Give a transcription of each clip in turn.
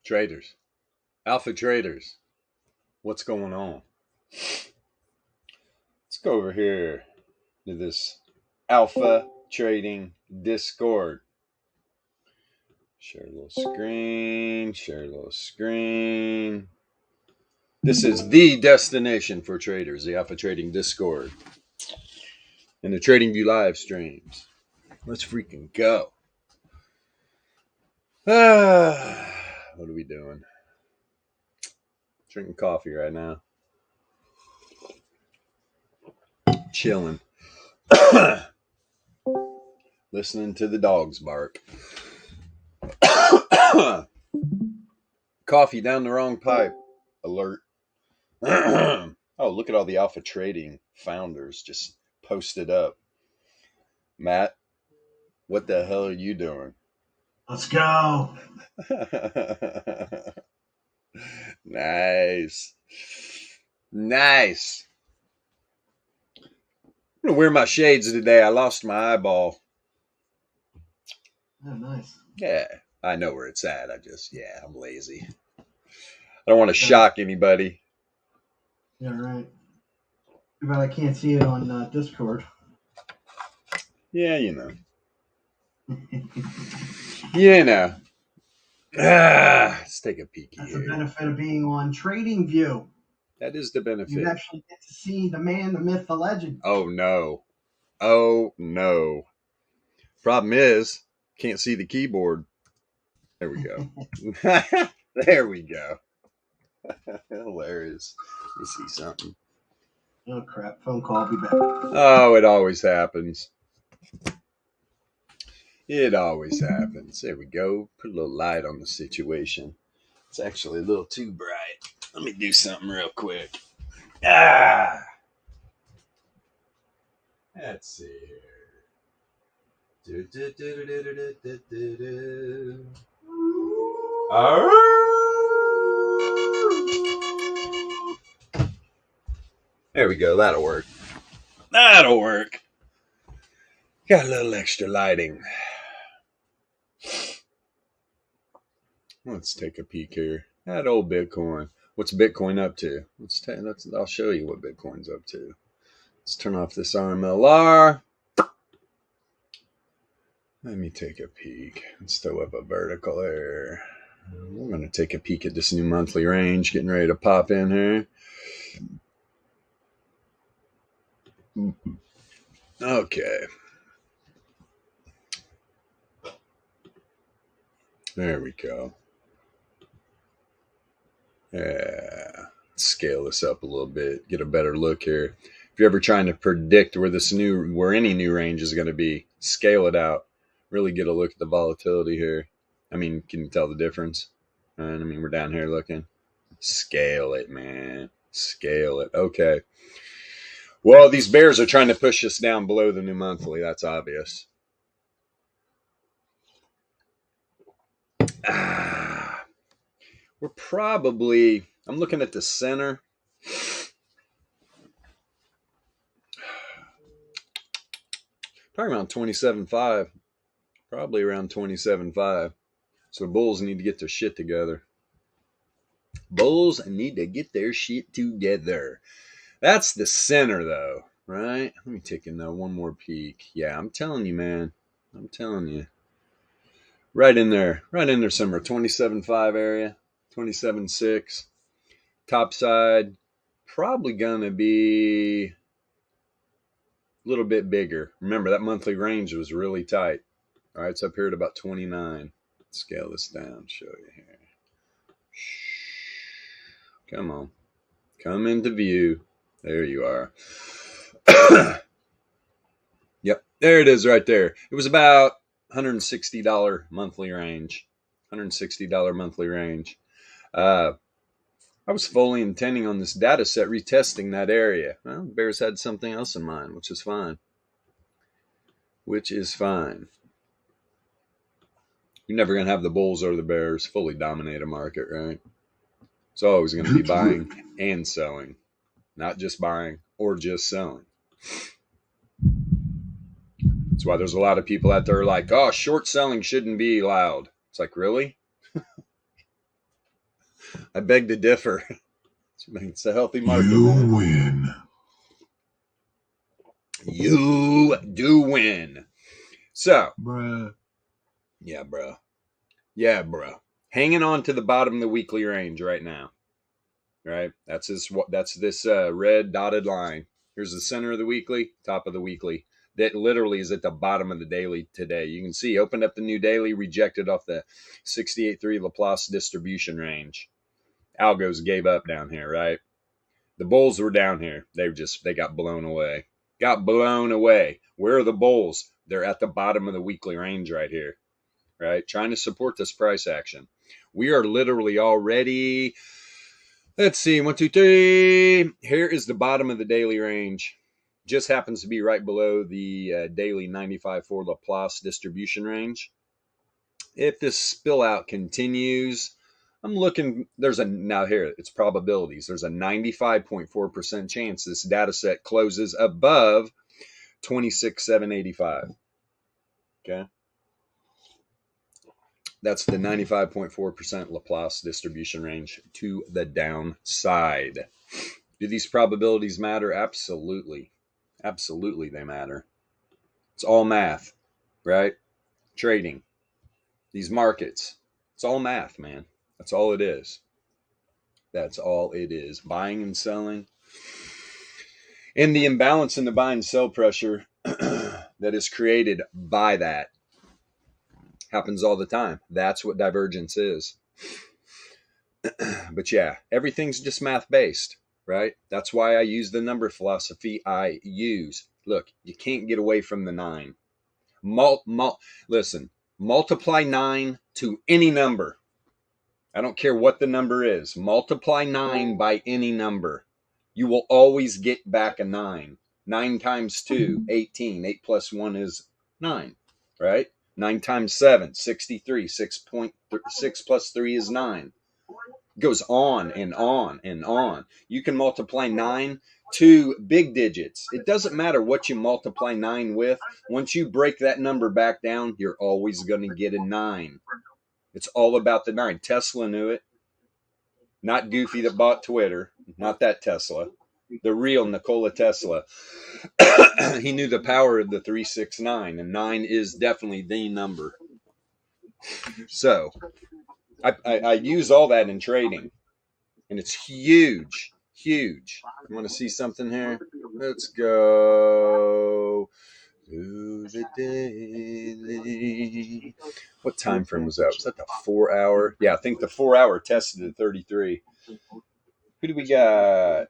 Traders, alpha traders, what's going on? Let's go over here to this alpha trading Discord. Share a little screen. This is the destination for traders, the alpha trading Discord. And the TradingView live streams. Let's freaking go. What are we doing? Drinking coffee right now. Chilling. Listening to the dogs bark. Coffee down the wrong pipe. Alert. Oh, look at all the alpha trading founders just posted up. Matt, what the hell are you doing? Let's go. Nice. I'm going to wear my shades today. I lost my eyeball. Oh, nice. Yeah, I know where it's at. I'm lazy. I don't want to shock anybody. Yeah, right. Too bad I can't see it on Discord. Yeah, you know. Let's take a peek here. That's the benefit of being on TradingView. That is the benefit. You actually get to see the man, the myth, the legend. Oh, no. Problem is, can't see the keyboard. There we go. There we go. Hilarious. Let me see something. Oh, crap. Phone call. I'll be back. Oh, it always happens. There we go. Put a little light on the situation. It's actually a little too bright. Let me do something real quick. Let's see here. There we go. That'll work. Got a little extra lighting. Let's take a peek here. That old Bitcoin. What's Bitcoin up to? I'll show you what Bitcoin's up to. Let's turn off this RMLR. Let me take a peek. Let's throw up a vertical there. We're going to take a peek at this new monthly range. Getting ready to pop in here. Okay. There we go. Yeah. Scale this up a little bit. Get a better look here. If you're ever trying to predict where any new range is going to be, scale it out. Really get a look at the volatility here. I mean, can you tell the difference? Right? I mean, we're down here looking. Scale it, man. Scale it. Okay. Well, these bears are trying to push us down below the new monthly. That's obvious. We're probably, I'm looking at the center. Probably around 27.5. Probably around 27.5. So bulls need to get their shit together. Bulls need to get their shit together. That's the center, though, right? Let me take in one more peek. Yeah, I'm telling you, man. I'm telling you. Right in there somewhere. 27.5 area. 27.6. Top side, probably going to be a little bit bigger. Remember, that monthly range was really tight. All right, it's up here at about 29. Let's scale this down, show you here. Come on. Come into view. There you are. Yep, there it is right there. It was about $160 monthly range. $160 monthly range. I was fully intending on this data set retesting that area. Well, Bears had something else in mind, which is fine. You're never going to have the bulls or the bears fully dominate a market, right? It's always going to be buying and selling, not just buying or just selling. That's why there's a lot of people out there like, oh, short selling shouldn't be allowed. It's like, really? I beg to differ. It's a healthy market. You man. win. You do win. So, Bruh. yeah, bro. Yeah, bro. Hanging on to the bottom of the weekly range right now. Right? That's this red dotted line. Here's the center of the weekly, top of the weekly. That literally is at the bottom of the daily today. You can see, opened up the new daily, rejected off the 68.3 Laplace distribution range. Algos gave up down here, right? The bulls were down here. They got blown away. Got blown away. Where are the bulls? They're at the bottom of the weekly range right here, right? Trying to support this price action. We are literally already, let's see, 1, 2, 3. Here is the bottom of the daily range. Just happens to be right below the daily 95.4 Laplace distribution range. If this spill out continues, I'm looking, now here, it's probabilities. There's a 95.4% chance this data set closes above 26,785. Okay. That's the 95.4% Laplace distribution range to the downside. Do these probabilities matter? Absolutely. Absolutely, they matter. It's all math, right? Trading. These markets. It's all math, man. That's all it is. That's all it is. Buying and selling. And the imbalance in the buy and sell pressure that is created by that happens all the time. That's what divergence is. But yeah, everything's just math based, right? That's why I use the number philosophy I use. Look, you can't get away from the 9. Listen, multiply 9 to any number. I don't care what the number is. Multiply 9 by any number. You will always get back a 9. 9 times 2, 18. 8 plus 1 is 9, right? 9 times 7, 63. 6 plus 3 is 9. It goes on and on and on. You can multiply 9 to big digits. It doesn't matter what you multiply 9 with. Once you break that number back down, you're always going to get a 9. It's all about the 9. Tesla knew it. Not Goofy that bought Twitter. Not that Tesla. The real Nikola Tesla. He knew the power of the 369, and 9 is definitely the number. So, I use all that in trading, and it's huge, huge. You want to see something here? Let's go to the daily. What time frame was that? Was that the 4 hour? Yeah, I think the 4 hour tested at 33. Who do we got?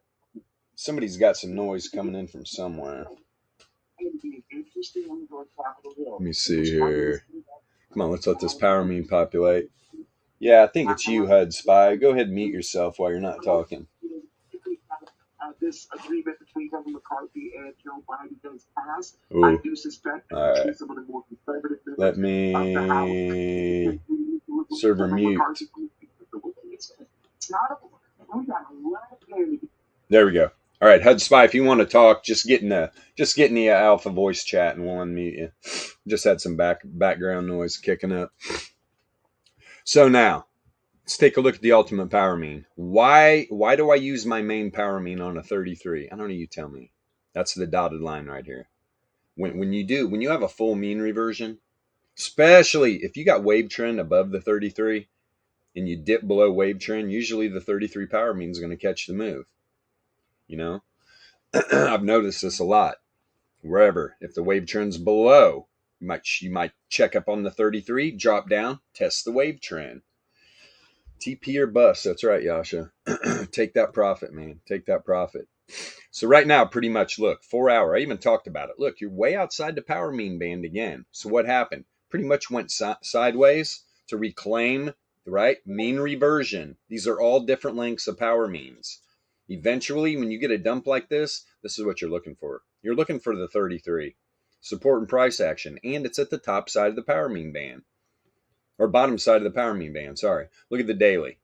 Somebody's got some noise coming in from somewhere. Let me see here. Come on, let's let this power mean populate. Yeah, I think it's you, HUD Spy. Go ahead and mute yourself while you're not talking. This agreement between Kevin McCarthy and Joe Biden does pass. Ooh. I do suspect all right. some of the more conservative members Let me server mute. There we go. All right, HUD Spy, if you want to talk, just get in the alpha voice chat and we'll unmute you. Just had some background noise kicking up. So now, let's take a look at the ultimate power mean. Why do I use my main power mean on a 33? I don't know, you tell me. That's the dotted line right here. When you have a full mean reversion, especially if you got wave trend above the 33 and you dip below wave trend, usually the 33 power mean is going to catch the move. You know, I've noticed this a lot. Wherever, if the wave trend's below, you might check up on the 33, drop down, test the wave trend. TP or bust. That's right, Yasha. Take that profit, man. Take that profit. So right now, pretty much, look, 4 hour. I even talked about it. Look, you're way outside the power mean band again. So what happened? Pretty much went sideways to reclaim, right? Mean reversion. These are all different lengths of power means. Eventually, when you get a dump like this is what you're looking for. You're looking for the 33. Support and price action. And it's at the top side of the power mean band. Or bottom side of the power mean band, sorry. Look at the daily.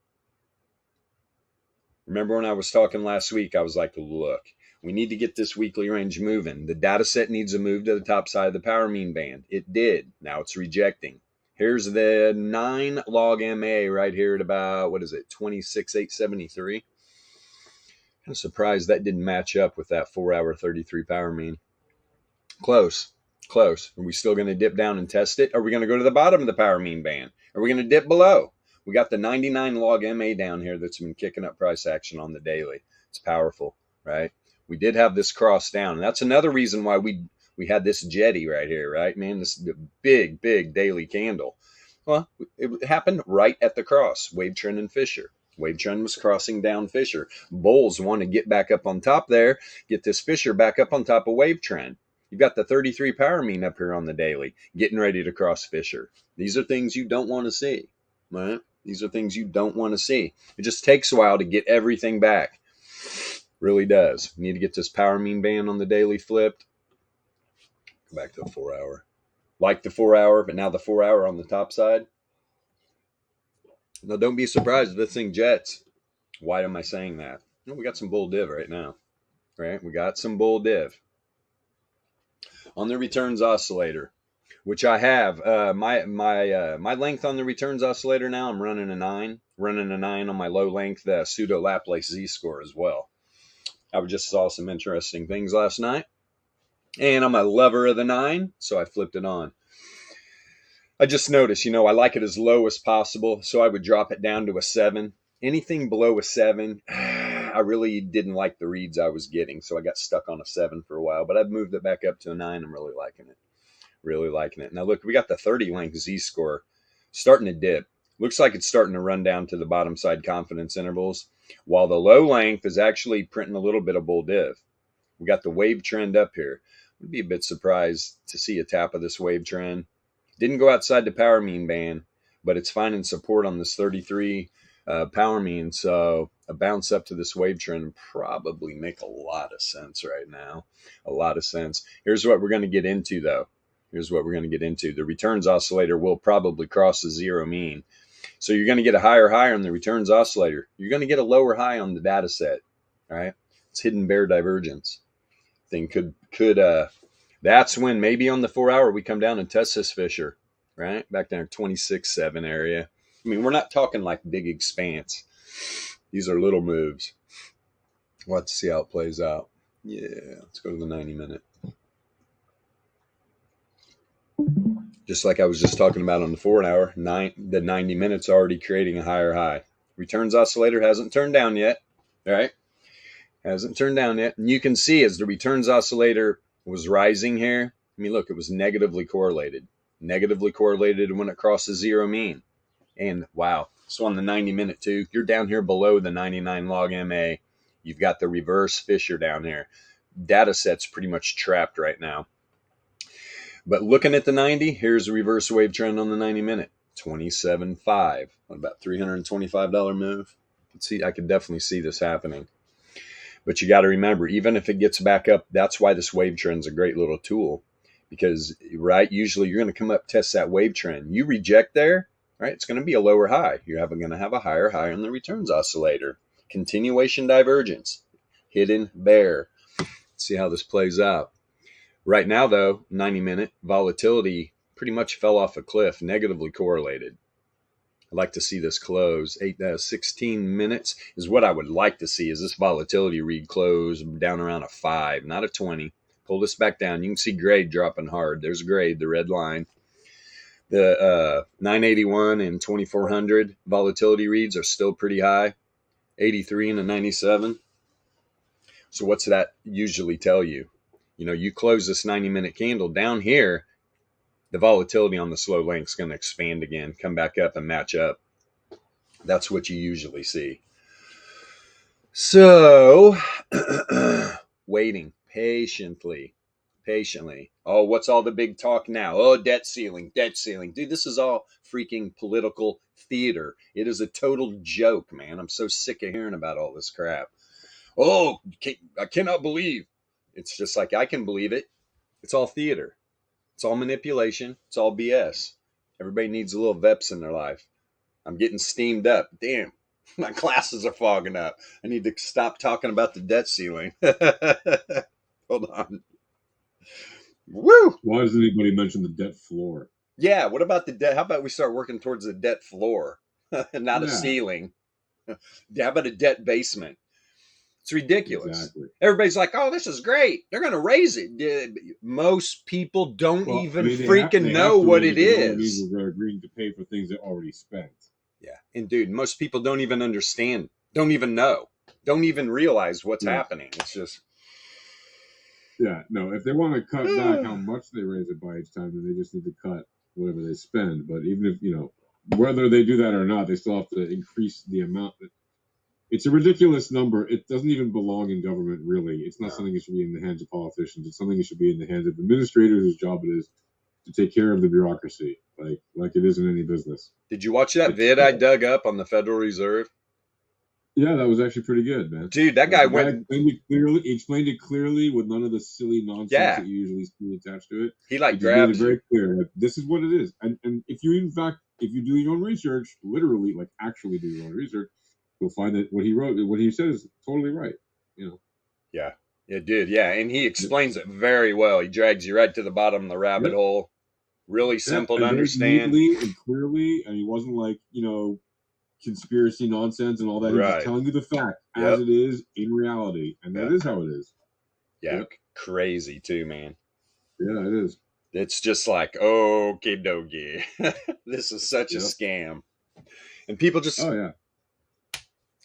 Remember when I was talking last week, I was like, look, we need to get this weekly range moving. The data set needs to move to the top side of the power mean band. It did. Now it's rejecting. Here's the 9 log MA right here at about, what is it, 26,873. I'm surprised that didn't match up with that 4-hour 33 power mean. Close. Are we still going to dip down and test it? Are we going to go to the bottom of the power mean band? Are we going to dip below? We got the 99 log MA down here that's been kicking up price action on the daily. It's powerful, right? We did have this cross down. And that's another reason why we had this jetty right here, right, man? This big daily candle. Well, it happened right at the cross, wave trend and Fisher. Wave trend was crossing down Fisher. Bulls want to get back up on top there, get this Fisher back up on top of wave trend. You've got the 33 power mean up here on the daily, getting ready to cross Fisher. These are things you don't want to see, right? These are things you don't want to see. It just takes a while to get everything back. Really does. You need to get this power mean band on the daily flipped. Go back to the 4-hour. Like the 4-hour, but now the 4-hour on the top side. Now, don't be surprised if this thing jets. Why am I saying that? Well, we got some bull div right now, right? We got some bull div. On the returns oscillator, which I have, my length on the returns oscillator now, I'm running a 9. Running a 9 on my low length pseudo Laplace Z-score as well. I just saw some interesting things last night. And I'm a lover of the 9, so I flipped it on. I just noticed, I like it as low as possible, so I would drop it down to a 7. Anything below a 7, I really didn't like the reads I was getting, so I got stuck on a 7 for a while, but I've moved it back up to a 9. I'm really liking it. Really liking it. Now, look, we got the 30 length Z-score starting to dip. Looks like it's starting to run down to the bottom side confidence intervals, while the low length is actually printing a little bit of bull div. We got the wave trend up here. I'd be a bit surprised to see a tap of this wave trend. Didn't go outside the power mean band, but it's finding support on this 33 power mean. So a bounce up to this wave trend would probably make a lot of sense right now. A lot of sense. Here's what we're going to get into, though. The returns oscillator will probably cross the 0 mean. So you're going to get a higher high on the returns oscillator. You're going to get a lower high on the data set. All right. It's hidden bear divergence. Thing could that's when maybe on the 4-hour we come down and test this Fisher, right? Back down 26.7 area. I mean, we're not talking like big expanse. These are little moves. We'll have to see how it plays out. Yeah, let's go to the 90 minute. Just like I was just talking about on the 4-hour, the 90 minutes already creating a higher high. Returns oscillator hasn't turned down yet, right? Hasn't turned down yet. And you can see as the returns oscillator was rising here, I mean, look, it was negatively correlated. Negatively correlated when it crosses 0 mean. And wow, so on the 90 minute too, you're down here below the 99 log MA. You've got the reverse Fisher down here. Data set's pretty much trapped right now. But looking at the 90, here's a reverse wave trend on the 90 minute. 27.5. About $325 move. I could definitely see this happening. But you got to remember, even if it gets back up, that's why this wave trend's a great little tool. Because, right, usually you're going to come up, test that wave trend. You reject there, right, it's going to be a lower high. You're going to have a higher high on the returns oscillator. Continuation divergence. Hidden bear. Let's see how this plays out. Right now, though, 90-minute volatility pretty much fell off a cliff, negatively correlated. I'd like to see this close. 16 minutes is what I would like to see. Is this volatility read close down around a 5, not a 20. Pull this back down. You can see grade dropping hard. There's grade, the red line. The 981 and 2400 volatility reads are still pretty high. 83 and a 97. So what's that usually tell you? You close this 90-minute candle down here, the volatility on the slow length is going to expand again, come back up and match up. That's what you usually see. So, waiting patiently. Oh, what's all the big talk now? Oh, debt ceiling. Dude, this is all freaking political theater. It is a total joke, man. I'm so sick of hearing about all this crap. Oh, I cannot believe. It's just like I can believe it. It's all theater. It's all manipulation. It's all BS. Everybody needs a little VEPS in their life. I'm getting steamed up. Damn, my glasses are fogging up. I need to stop talking about the debt ceiling. Hold on. Woo! Why does anybody mention the debt floor? Yeah, what about the debt? How about we start working towards the debt floor, not a Yeah, ceiling? How about a debt basement? It's ridiculous. exactly. Everybody's like, "Oh, this is great. They're going to raise it." Most people don't Well, I even mean, freaking they know have to what raise it it because all it means is. is they're agreeing to pay for things they already spent. Yeah, and dude, most people don't even understand, don't even know, don't even realize what's Yeah. happening. It's just, Yeah, no, if they want to cut back how much they raise it by each time, then they just need to cut whatever they spend. But even if, whether they do that or not, they still have to increase the amount. It's a ridiculous number. It doesn't even belong in government, really. It's not No. something that should be in the hands of politicians. It's something that should be in the hands of administrators whose job it is to take care of the bureaucracy, like it is in any business. Did you watch that It's vid I dug up on the Federal Reserve? Yeah, that was actually pretty good, man. Dude, that guy went. Explained it clearly. He explained it clearly with none of the silly nonsense Yeah. that you usually see attached to it. He He like just made it grabs very you. clear. Like, this is what it is. And if you, in fact, if you do your own research, literally, like actually do your own research, you'll find that what he wrote, what he said is totally right. Yeah, it did. Yeah, and he explains it very well. He drags you right to the bottom of the rabbit Yep. hole. Really simple to and very understand. neatly and clearly, and he wasn't like conspiracy nonsense and all that. He was Right. just telling you the fact Yep. as it is in reality, and that Yeah. is how it is. Yeah, Yep. crazy too, man. Yeah, it is. It's just like, okie dokie. This is such a Yep. scam. And people just, Oh yeah.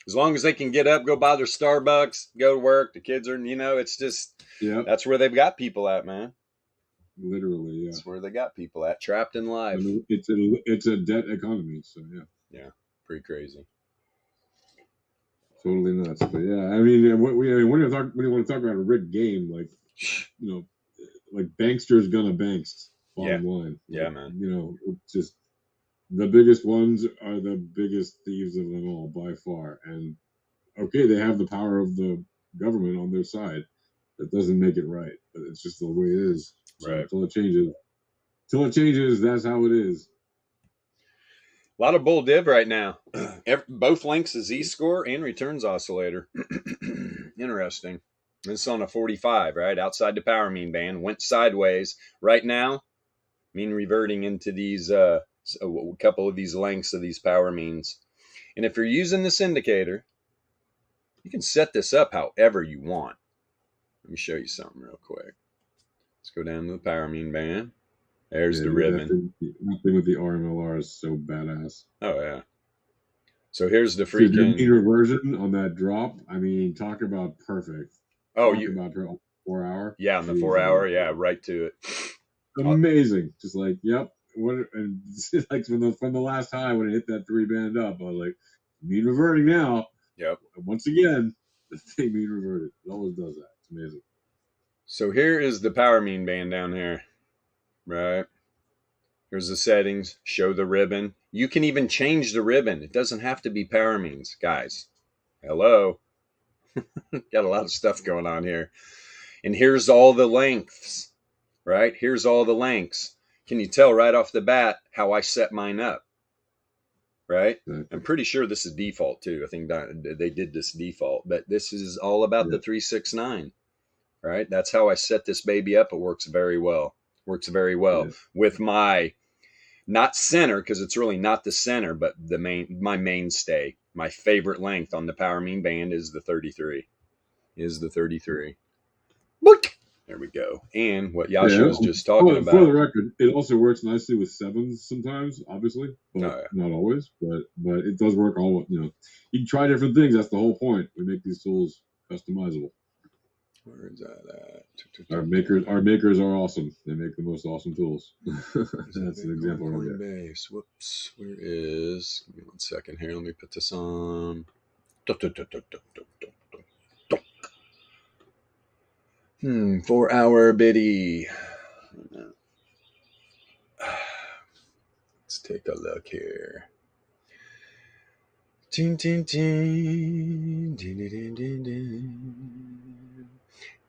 as long as they can get up, go buy their Starbucks, go to work, the kids are, it's just, Yeah. that's where they've got people at, man. Literally, yeah. That's where they got people at, trapped in life. I mean, it's a debt economy, so yeah. Yeah, pretty crazy. Totally nuts, but yeah, I mean, when you want to talk about a rigged game, like like banksters gonna banks. Bottom line, Yeah, man. It's just the biggest ones are the biggest thieves of them all by far. And okay, they have the power of the government on their side. That doesn't make it right, but it's just the way it is. So Right. until it changes, that's how it is. A lot of bull div right now. Both links is Z-score and returns oscillator. Interesting. This is on a 45, right? Outside the power mean band. Went sideways. Right now, mean reverting into these, a couple of these lengths of these power means. And if you're using this indicator, you can set this up however you want. Let me show you something real quick. Let's go down to the power mean band. There's the ribbon. That thing with the RMLR is so badass. Oh, yeah. So here's the freaking mean reversion on that drop. I mean, talk about perfect. Oh, talk about her 4 hour. Yeah, on the 4 hour. Yeah, right to it. Amazing. Just like, yep. And like from the last high when it hit that 3 band up, I was like, mean reverting now. Yep. And once again, the thing mean reverted. It always does that. It's amazing. So here is the power mean band down here. Right. Here's the settings. Show the ribbon. You can even change the ribbon. It doesn't have to be power means, guys. Hello. Got a lot of stuff going on here. And here's all the lengths. Right? Here's all the lengths. Can you tell right off the bat how I set mine up? Right? I'm pretty sure this is default too. I think they did this default, but this is all about the 369. Right? That's how I set this baby up. It works very well. With my not center, because it's really not the center, but my mainstay. My favorite length on the power mean band is the 33. Boink! There we go. And what Yasha was just talking about. For the record, it also works nicely with sevens sometimes, obviously, but not always. But it does work all. You can try different things. That's the whole point. We make these tools customizable. Where is that at? Our makers are awesome. They make the most awesome tools. That's an example right there. Coinbase. Whoops. Where is? Give me 1 second here. Let me put this on. 4 hour biddy. Let's take a look here.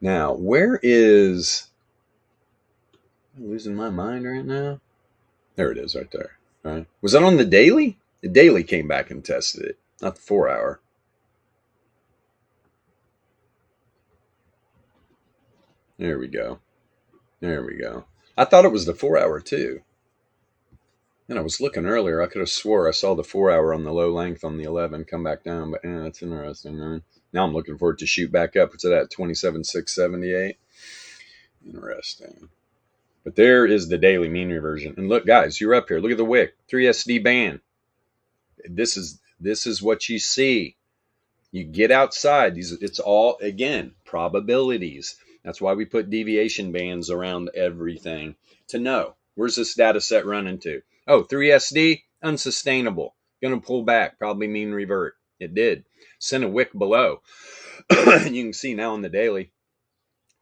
Now, where is... I'm losing my mind right now. There it is right there. Right. Was that on the daily? The daily came back and tested it, not the 4 hour. There we go. I thought it was the 4 hour too. And I was looking earlier. I could have swore I saw the 4 hour on the low length on the 11 come back down. But yeah, that's interesting, man. Now I'm looking for it to shoot back up. What's it at? 27,678. Interesting. But there is the daily mean reversion. And look, guys, you're up here. Look at the wick. 3SD band. This is what you see. You get outside. It's all, again, probabilities. That's why we put deviation bands around everything to know. Where's this data set running to? Oh, 3SD, unsustainable. Going to pull back, probably mean revert. It did. Send a wick below. And you can see now on the daily,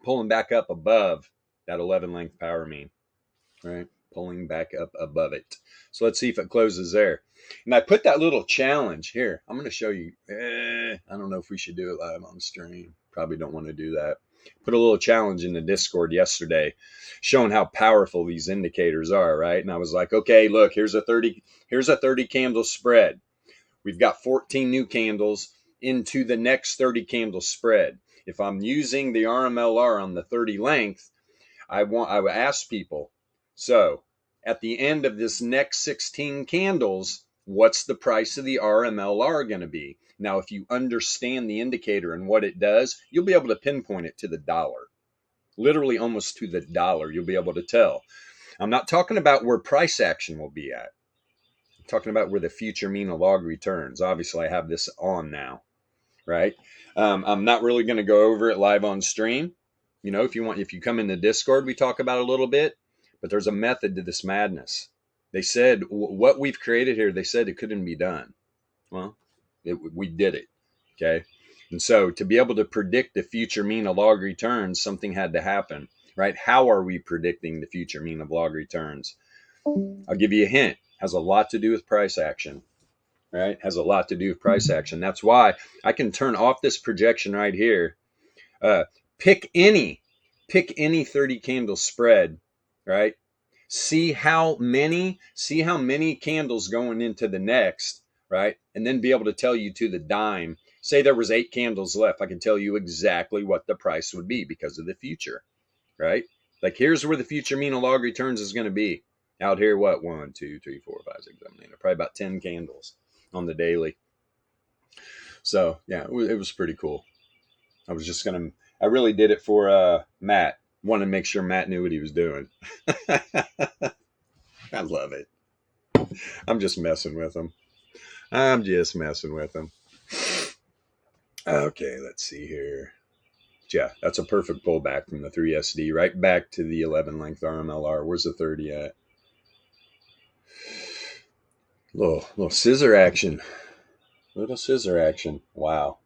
pulling back up above that 11 length power mean, right? Pulling back up above it. So let's see if it closes there. And I put that little challenge here. I'm going to show you. I don't know if we should do it live on stream. Probably don't want to do that. Put a little challenge in the Discord yesterday showing how powerful these indicators are, right? And I was like, okay, look, here's a 30 candle spread. We've got 14 new candles into the next 30 candle spread. If I'm using the RMLR on the 30 length, I would ask people, so at the end of this next 16 candles, what's the price of the RMLR going to be? Now, if you understand the indicator and what it does, you'll be able to pinpoint it to the dollar. Literally almost to the dollar, you'll be able to tell. I'm not talking about where price action will be at. I'm talking about where the future mean of log returns. Obviously, I have this on now, right? I'm not really going to go over it live on stream. You know, if you come in the Discord, we talk about it a little bit, but there's a method to this madness. They said what we've created here, they said it couldn't be done. Well, we did it. Okay. And so to be able to predict the future mean of log returns, something had to happen, right? How are we predicting the future mean of log returns? I'll give you a hint. Has a lot to do with price action, right? Has a lot to do with price action. That's why I can turn off this projection right here. Pick any 30 candle spread, right? See how many candles going into the next, right? And then be able to tell you to the dime. Say there was 8 candles left. I can tell you exactly what the price would be because of the future, right? Like here's where the future mean of log returns is going to be. Out here, what? 1, 2, 3, 4, 5, 6, 7, 8. Probably about 10 candles on the daily. So yeah, it was pretty cool. I really did it for Matt. Wanted to make sure Matt knew what he was doing. I love it. I'm just messing with him. Okay, let's see here. Yeah, that's a perfect pullback from the 3SD right back to the 11 length RMLR. Where's the 30 at? Little scissor action. Little scissor action. Wow.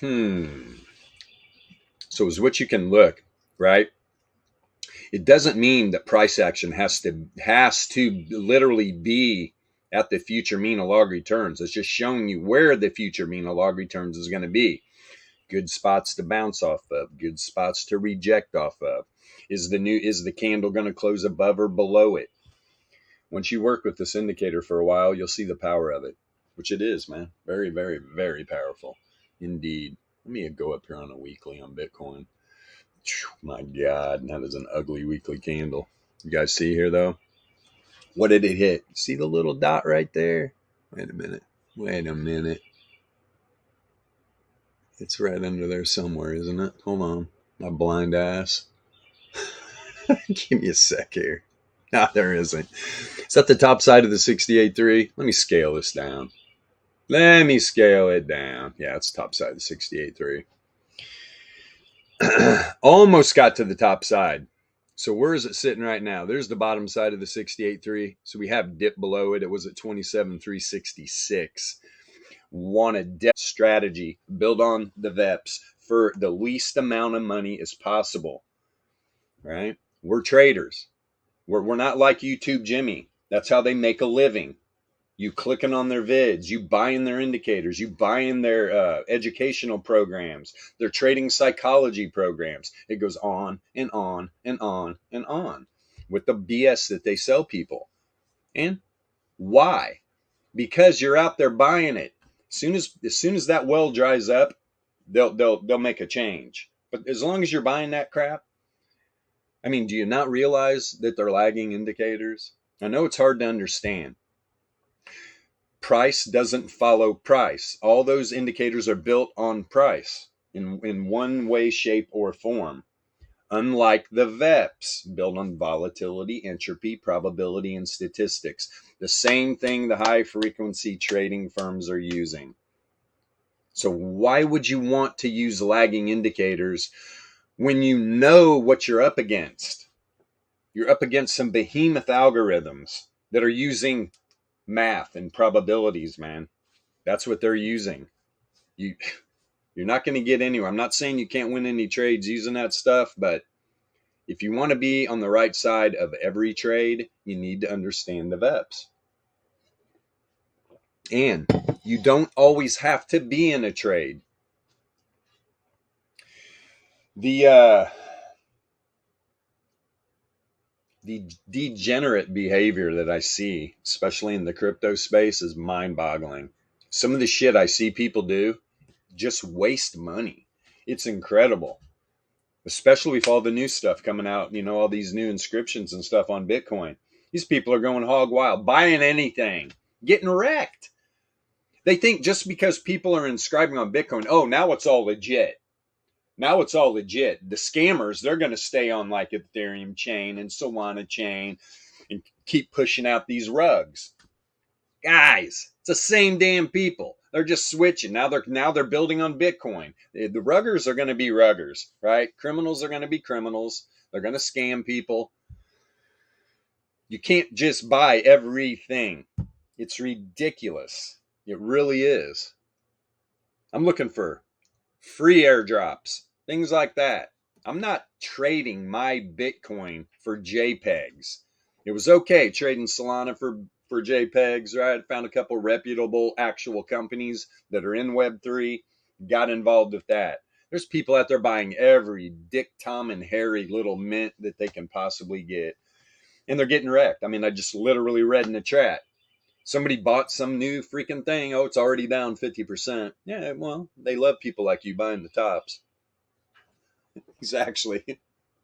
So it's what you can look, right? It doesn't mean that price action has to literally be at the future mean of log returns. It's just showing you where the future mean of log returns is going to be. Good spots to bounce off of, good spots to reject off of. Is the candle going to close above or below it? Once you work with this indicator for a while, you'll see the power of it, which it is, man. Very, very, very powerful indeed. Let me go up here on a weekly on Bitcoin. My God, that is an ugly weekly candle. You guys see here, though? What did it hit? See the little dot right there? Wait a minute. It's right under there somewhere, isn't it? Hold on. My blind ass. Give me a sec here. No, there isn't. It's at the top side of the 68.3. Let me scale this down. Let me scale it down. Yeah, it's top side of the 68.3. Almost got to the top side. So where is it sitting right now? There's the bottom side of the 68.3. So we have dipped below it. It was at 27,366. Want a depth strategy. Build on the VEPS for the least amount of money as possible. Right? We're traders. We're not like YouTube Jimmy. That's how they make a living. You clicking on their vids, you buying their indicators, you buying their educational programs, their trading psychology programs. It goes on and on and on and on with the BS that they sell people. And why? Because you're out there buying it. As soon as that well dries up, they'll make a change. But as long as you're buying that crap, I mean, do you not realize that they're lagging indicators? I know it's hard to understand. Price doesn't follow price. All those indicators are built on price in one way, shape, or form. Unlike the VEPS, built on volatility, entropy, probability, and statistics. The same thing the high frequency trading firms are using. So why would you want to use lagging indicators when you know what you're up against? You're up against some behemoth algorithms that are using math and probabilities, man. That's what they're using. You're not going to get anywhere. I'm not saying you can't win any trades using that stuff, but if you want to be on the right side of every trade, you need to understand the VEPS. And you don't always have to be in a trade. The degenerate behavior that I see, especially in the crypto space, is mind-boggling. Some of the shit I see people do just waste money. It's incredible. Especially with all the new stuff coming out, you know, all these new inscriptions and stuff on Bitcoin. These people are going hog wild, buying anything, getting wrecked. They think just because people are inscribing on Bitcoin, oh, now it's all legit. Now it's all legit. The scammers, they're going to stay on like Ethereum chain and Solana chain and keep pushing out these rugs. Guys, it's the same damn people. They're just switching. Now they're building on Bitcoin. The ruggers are going to be ruggers, right? Criminals are going to be criminals. They're going to scam people. You can't just buy everything. It's ridiculous. It really is. I'm looking for free airdrops, things like that. I'm not trading my Bitcoin for JPEGs. It was okay trading Solana for JPEGs, right? I found a couple reputable actual companies that are in Web3, got involved with that. There's people out there buying every Dick, Tom, and Harry little mint that they can possibly get. And they're getting wrecked. I mean, I just literally read in the chat. Somebody bought some new freaking thing. Oh, it's already down 50%. Yeah, well, they love people like you buying the tops. He's actually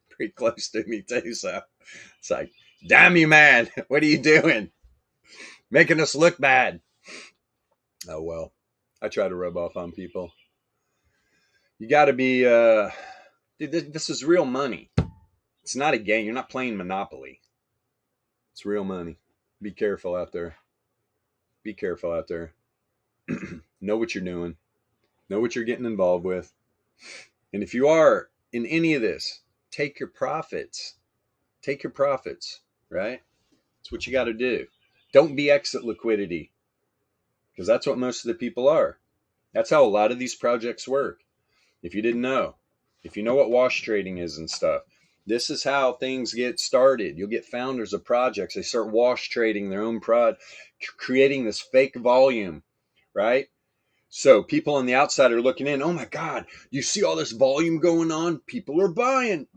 pretty close to me too, so it's like, damn you, man. What are you doing? Making us look bad. Oh, well, I try to rub off on people. You got to be, dude, this is real money. It's not a game. You're not playing Monopoly. It's real money. Be careful out there. Be careful out there. Know what you're doing. Know what you're getting involved with. And if you are in any of this, take your profits. Take your profits, right? That's what you got to do. Don't be exit liquidity, because that's what most of the people are. That's how a lot of these projects work. If you didn't know, if you know what wash trading is and stuff, this is how things get started. You'll get founders of projects. They start wash trading their own creating this fake volume, right? So people on the outside are looking in. Oh my God, you see all this volume going on? People are buying.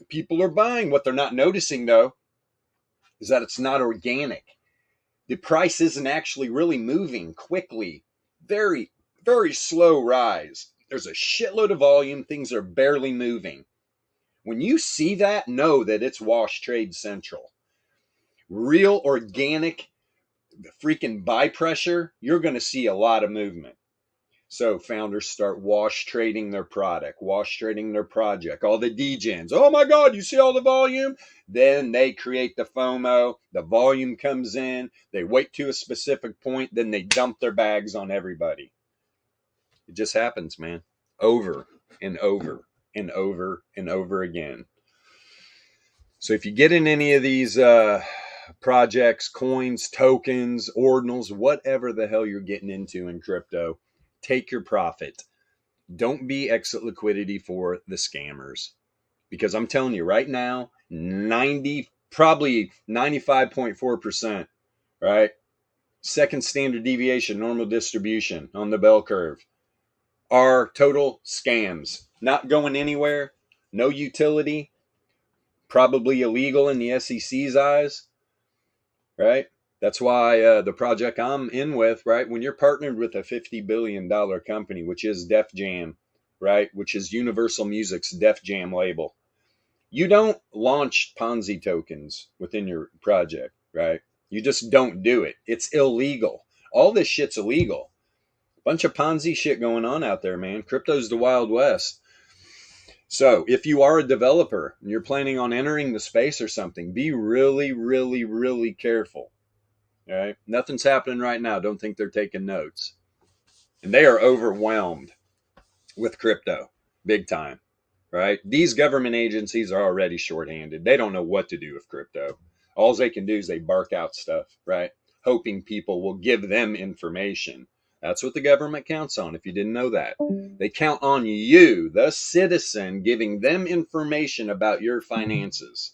People are buying. What they're not noticing, though, is that it's not organic. The price isn't actually really moving quickly. Very, very slow rise. There's a shitload of volume. Things are barely moving. When you see that, know that it's Wash Trade Central. Real organic, freaking buy pressure, you're going to see a lot of movement. So founders start wash trading their product, wash trading their project, all the degens. Oh my God, you see all the volume? Then they create the FOMO. The volume comes in. They wait to a specific point. Then they dump their bags on everybody. It just happens, man. Over and over and over and over again. So if you get in any of these projects, coins, tokens, ordinals, whatever the hell you're getting into in crypto, take your profit. Don't be exit liquidity for the scammers. Because I'm telling you right now, probably 95.4%, right? Second standard deviation, normal distribution on the bell curve are total scams. Not going anywhere, no utility, probably illegal in the SEC's eyes, right? That's why the project I'm in with, right, when you're partnered with a $50 billion company, which is Def Jam, right, which is Universal Music's Def Jam label, You don't launch Ponzi tokens within your project, right? You just don't do it. It's illegal. All this shit's illegal. Bunch of Ponzi shit going on out there, man. Crypto's the Wild West. So if you are a developer and you're planning on entering the space or something, be really, really, really careful. All right? Nothing's happening right now. Don't think they're taking notes. And they are overwhelmed with crypto, big time, right? These government agencies are already shorthanded. They don't know what to do with crypto. All they can do is they bark out stuff, right? Hoping people will give them information. That's what the government counts on, if you didn't know that. They count on you, the citizen, giving them information about your finances.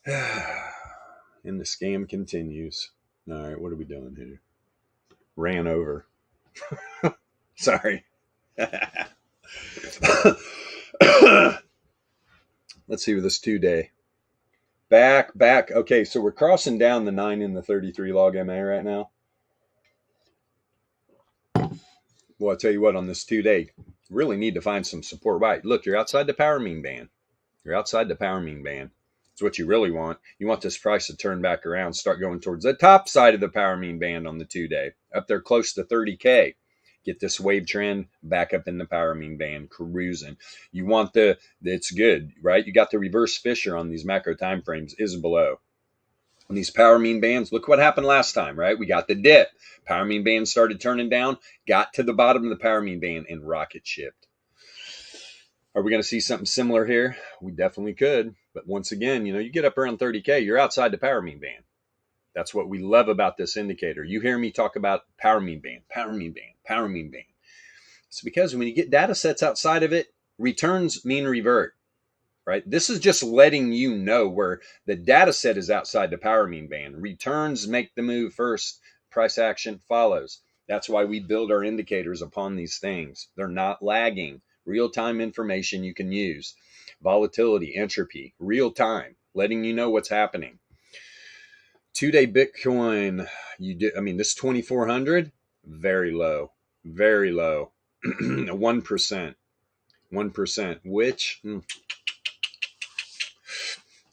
And the scam continues. All right, what are we doing here? Ran over. Sorry. Let's see with this 2-day. Back. Okay, so we're crossing down the 9 in the 33 log MA right now. Well, I'll tell you what, on this 2-day, really need to find some support. Right, look, you're outside the power mean band. You're outside the power mean band. It's what you really want. You want this price to turn back around, start going towards the top side of the power mean band on the 2-day, up there close to 30K. Get this wave trend back up in the power mean band, cruising. You want it's good, right? You got the reverse fissure on these macro time frames is below. On these power mean bands, look what happened last time, right? We got the dip. Power mean band started turning down, got to the bottom of the power mean band, and rocket shipped. Are we going to see something similar here? We definitely could. But once again, you get up around 30K, you're outside the power mean band. That's what we love about this indicator. You hear me talk about power mean band, power mean band, power mean band. It's because when you get data sets outside of it, returns mean revert, right? This is just letting you know where the data set is outside the power mean band. Returns make the move first. Price action follows. That's why we build our indicators upon these things. They're not lagging. Real-time information you can use. Volatility, entropy, real-time, letting you know what's happening. 2-day Bitcoin, this 2,400, very low, 1%, which,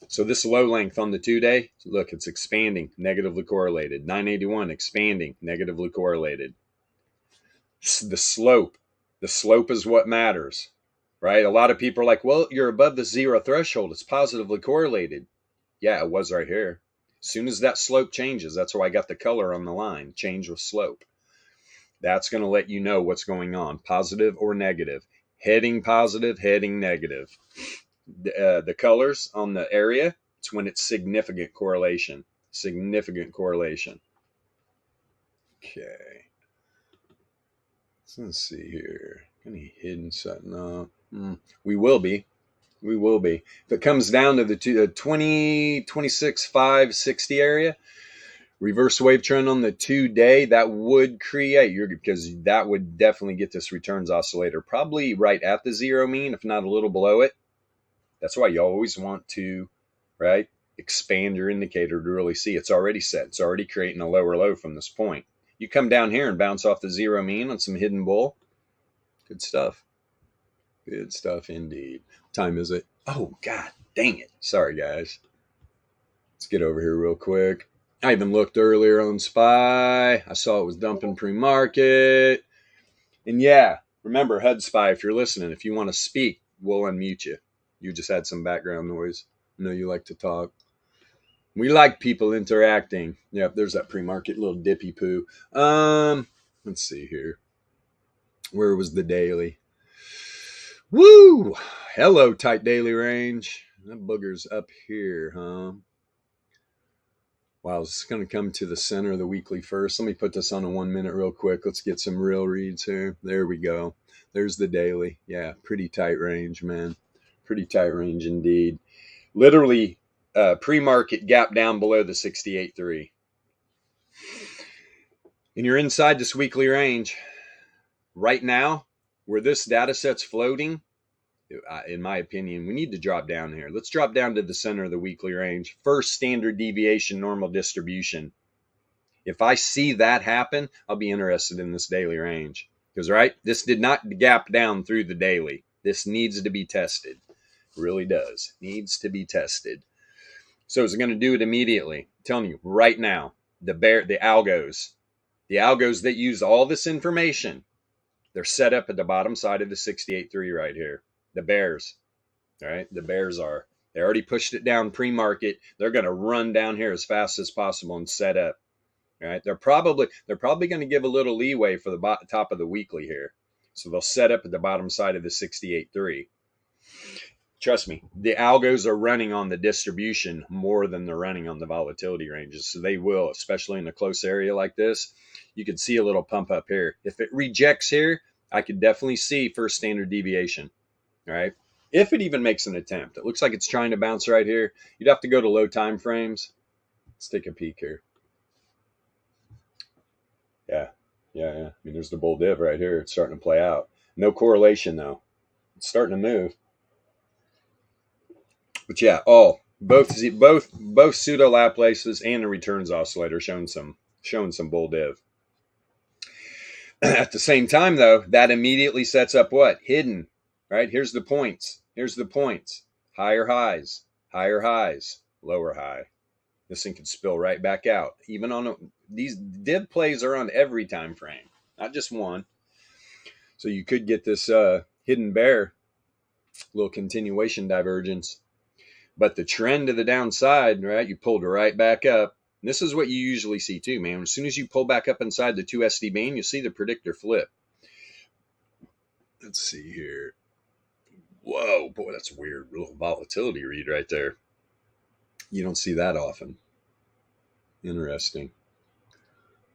so this low length on the 2-day, look, it's expanding, negatively correlated. 981 expanding, negatively correlated. The slope is what matters, right? A lot of people are like, well, you're above the zero threshold. It's positively correlated. Yeah, it was right here. As soon as that slope changes, that's why I got the color on the line, change with slope. That's going to let you know what's going on, positive or negative. Heading positive, heading negative. The colors on the area, it's when it's significant correlation. Significant correlation. Okay. Let's see here. Any hidden setting up? We will be. If it comes down to the 20, 26, 5, 60 area, reverse wave trend on the 2-day, that would create because that would definitely get this returns oscillator probably right at the zero mean, if not a little below it. That's why you always want to, right, expand your indicator to really see. It's already set. It's already creating a lower low from this point. You come down here and bounce off the zero mean on some hidden bull. Good stuff. Good stuff indeed. What time is it? Oh, God dang it. Sorry, guys. Let's get over here real quick. I even looked earlier on SPY. I saw it was dumping pre-market. And yeah, remember, HUD SPY, if you're listening, if you want to speak, we'll unmute you. You just had some background noise. I know you like to talk. We like people interacting. Yep, there's that pre-market little dippy poo. Let's see here. Where was the daily? Woo! Hello, tight daily range. That booger's up here, huh? Wow, it's going to come to the center of the weekly first. Let me put this on a 1 minute real quick. Let's get some real reads here. There we go. There's the daily. Yeah, pretty tight range, man. Pretty tight range indeed. Literally, pre-market gap down below the 68.3. And you're inside this weekly range. Right now, where this data set's floating, in my opinion, we need to drop down here. Let's drop down to the center of the weekly range. First standard deviation, normal distribution. If I see that happen, I'll be interested in this daily range. Because, right, this did not gap down through the daily. This needs to be tested. It really does. Needs to be tested. So is it going to do it immediately? I'm telling you right now, the algos that use all this information, they're set up at the bottom side of the 68.3 right here. The bears, all right? The bears are. They already pushed it down pre-market. They're going to run down here as fast as possible and set up. All right? They're probably going to give a little leeway for the top of the weekly here. So they'll set up at the bottom side of the 68.3. Trust me, the algos are running on the distribution more than they're running on the volatility ranges. So they will, especially in a close area like this. You can see a little pump up here. If it rejects here, I could definitely see first standard deviation. All right. If it even makes an attempt. It looks like it's trying to bounce right here. You'd have to go to low time frames. Let's take a peek here. Yeah. I mean, there's the bull div right here. It's starting to play out. No correlation, though. It's starting to move. But yeah, both pseudo Laplaces and the returns oscillator showing some bull div. At the same time, though, that immediately sets up what? Hidden, right? Here's the points. Higher highs, lower high. This thing could spill right back out. Even on these div plays are on every time frame, not just one. So you could get this hidden bear, little continuation divergence. But the trend to the downside, right? You pulled right back up. And this is what you usually see too, man. As soon as you pull back up inside the 2 SD band, you see the predictor flip. Let's see here. Whoa, boy, that's a weird little volatility read right there. You don't see that often. Interesting.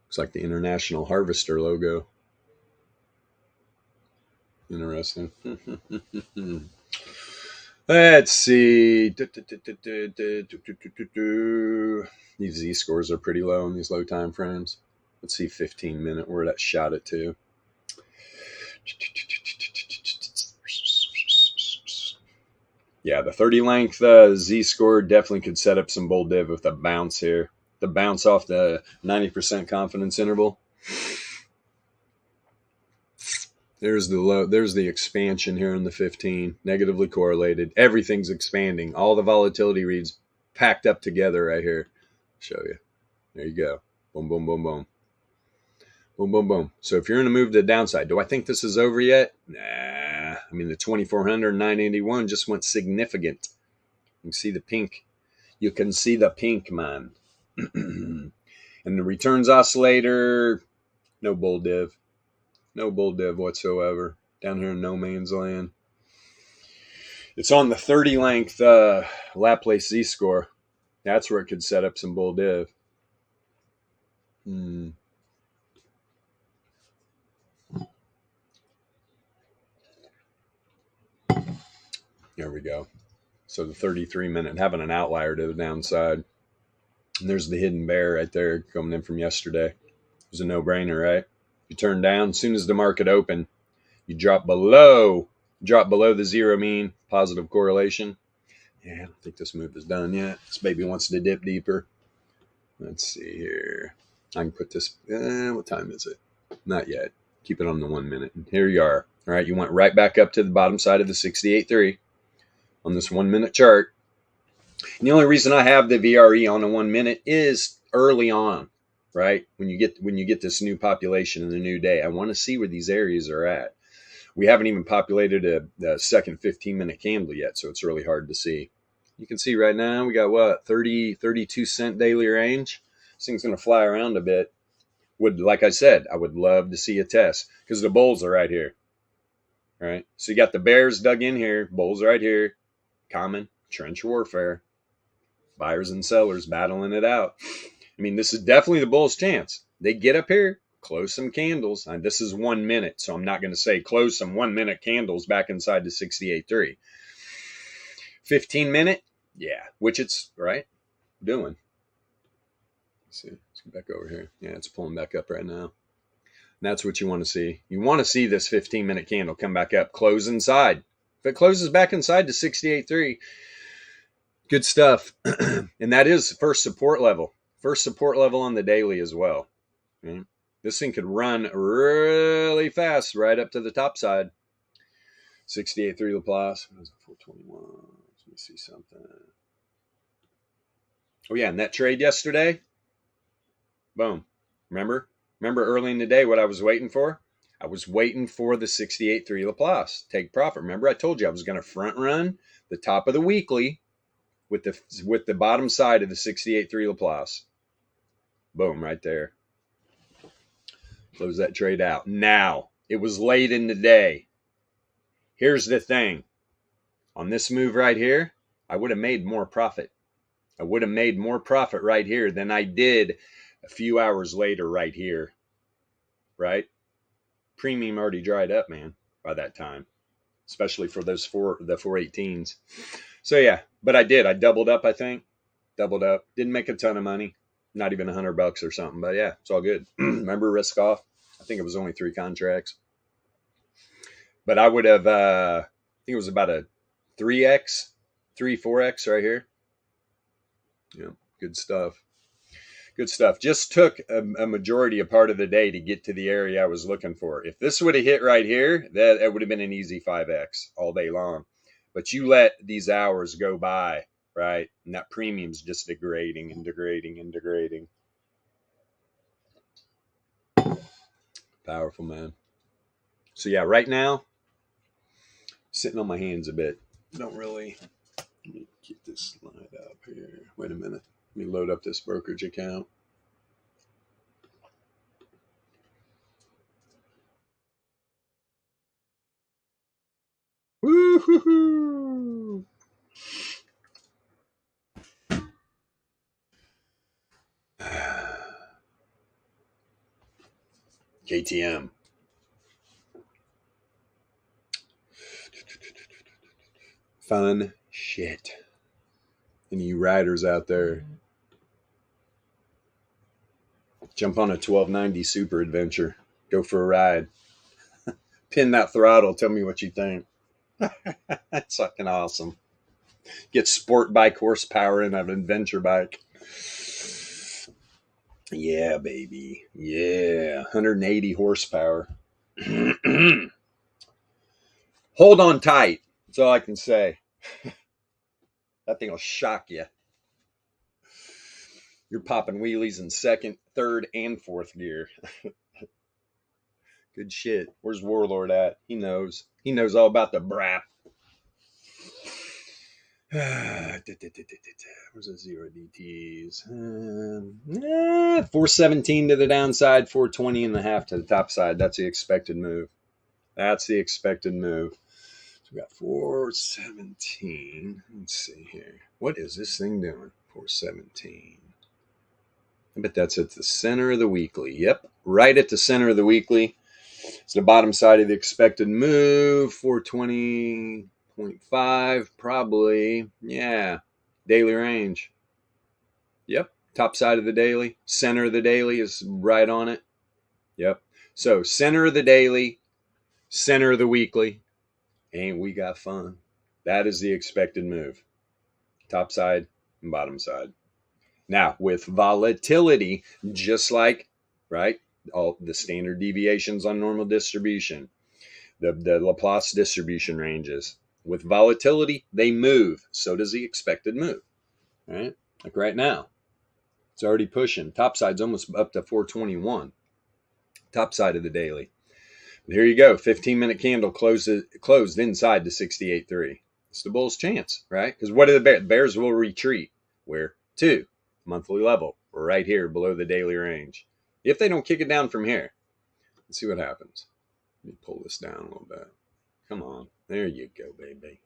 Looks like the International Harvester logo. Interesting. Let's see. These Z-scores are pretty low in these low time frames. Let's see 15-minute where that shot it to. Yeah, the 30 length Z-score definitely could set up some bull div with a bounce here. The bounce off the 90% confidence interval. There's the low. There's the expansion here in the 15, negatively correlated. Everything's expanding. All the volatility reads packed up together right here. Show you. There you go. Boom, boom, boom, boom. Boom, boom, boom. So if you're going to move to the downside, do I think this is over yet? Nah. I mean, the 2400, 981 just went significant. You can see the pink. You can see the pink, man. And the returns oscillator, no bull div. No bull div whatsoever. Down here in no man's land. It's on the 30 length Laplace Z-score. That's where it could set up some bull div. There we go. So the 33-minute having an outlier to the downside. And there's the hidden bear right there coming in from yesterday. It was a no-brainer, right? You turn down, as soon as the market opened, you drop below the zero mean, positive correlation. Yeah, I don't think this move is done yet. This baby wants to dip deeper. Let's see here. I can put this, what time is it? Not yet. Keep it on the 1 minute. And here you are. All right, you went right back up to the bottom side of the 68.3 on this 1 minute chart. And the only reason I have the VRE on the 1 minute is early on, right? When you get this new population in the new day, I want to see where these areas are at. We haven't even populated a second 15-minute candle yet, so it's really hard to see. You can see right now we got what, 32 cent daily range. This thing's going to fly around a bit. Like I said, I would love to see a test because the bulls are right here. All right, so you got the bears dug in here, bulls right here. Common trench warfare. Buyers and sellers battling it out. I mean, this is definitely the bulls' chance. They get up here, close some candles. And this is 1 minute, so I'm not going to say close some 1 minute candles back inside the 68.3. 15-minute, yeah, which it's right doing. Let's see, let's get back over here. Yeah, it's pulling back up right now. And that's what you want to see. You want to see this 15-minute candle come back up, close inside. If it closes back inside to 68.3, good stuff. And that is first support level. First support level on the daily as well. This thing could run really fast right up to the top side. 68.3 Laplace. What was it? 421. Let me see something. Oh yeah, and that trade yesterday. Boom. Remember early in the day what I was waiting for? I was waiting for the 68.3 Laplace. Take profit. Remember I told you I was going to front run the top of the weekly with the bottom side of the 68.3 Laplace. Boom, right there. Close that trade out. Now, it was late in the day. Here's the thing. On this move right here, I would have made more profit. I would have made more profit right here than I did a few hours later right here. Right? Premium already dried up, man, by that time. Especially for those the 418s. So yeah, but I did. I doubled up, I think. Doubled up. Didn't make a ton of money. Not even $100 or something. But yeah, it's all good. Remember risk off? I think it was only 3 contracts. But I would have, I think it was about a 3x, 4x right here. Yeah, good stuff. Good stuff. Just took a majority, a part of the day to get to the area I was looking for. If this would have hit right here, that would have been an easy 5x all day long. But you let these hours go by, right? And that premium's just degrading and degrading and degrading. Powerful, man. So yeah, right now, sitting on my hands a bit. Don't really. Let me get this slide up here. Wait a minute. Let me load up this brokerage account. Woo-hoo-hoo! KTM. Fun shit. Any you riders out there, jump on a 1290 Super Adventure. Go for a ride. Pin that throttle. Tell me what you think. That's fucking awesome. Get sport bike horsepower in an adventure bike. Yeah, baby. Yeah. 180 horsepower. Hold on tight. That's all I can say. That thing will shock you. You're popping wheelies in second, third, and fourth gear. Good shit. Where's Warlord at? He knows. He knows all about the brap. Where's the 0 DTs? 417 to the downside, 420 and a half to the top side. That's the expected move. That's the expected move. So we got 417. Let's see here. What is this thing doing? 417. I bet that's at the center of the weekly. Yep, right at the center of the weekly. It's the bottom side of the expected move. 420.5, probably. Yeah, daily range. Yep, top side of the daily. Center of the daily is right on it. Yep. So center of the daily, center of the weekly. And we got fun. That is the expected move. Top side and bottom side. Now, with volatility, just like, right, all the standard deviations on normal distribution, the Laplace distribution ranges. With volatility, they move. So does the expected move, right? Like right now, it's already pushing. Top side's almost up to 421. Top side of the daily. But here you go. 15-minute candle closed inside the 68.3. It's the bull's chance, right? Because what are the bears? Bears will retreat. Where to? Monthly level. We're right here below the daily range. If they don't kick it down from here, let's see what happens. Let me pull this down a little bit. Come on. There you go, baby.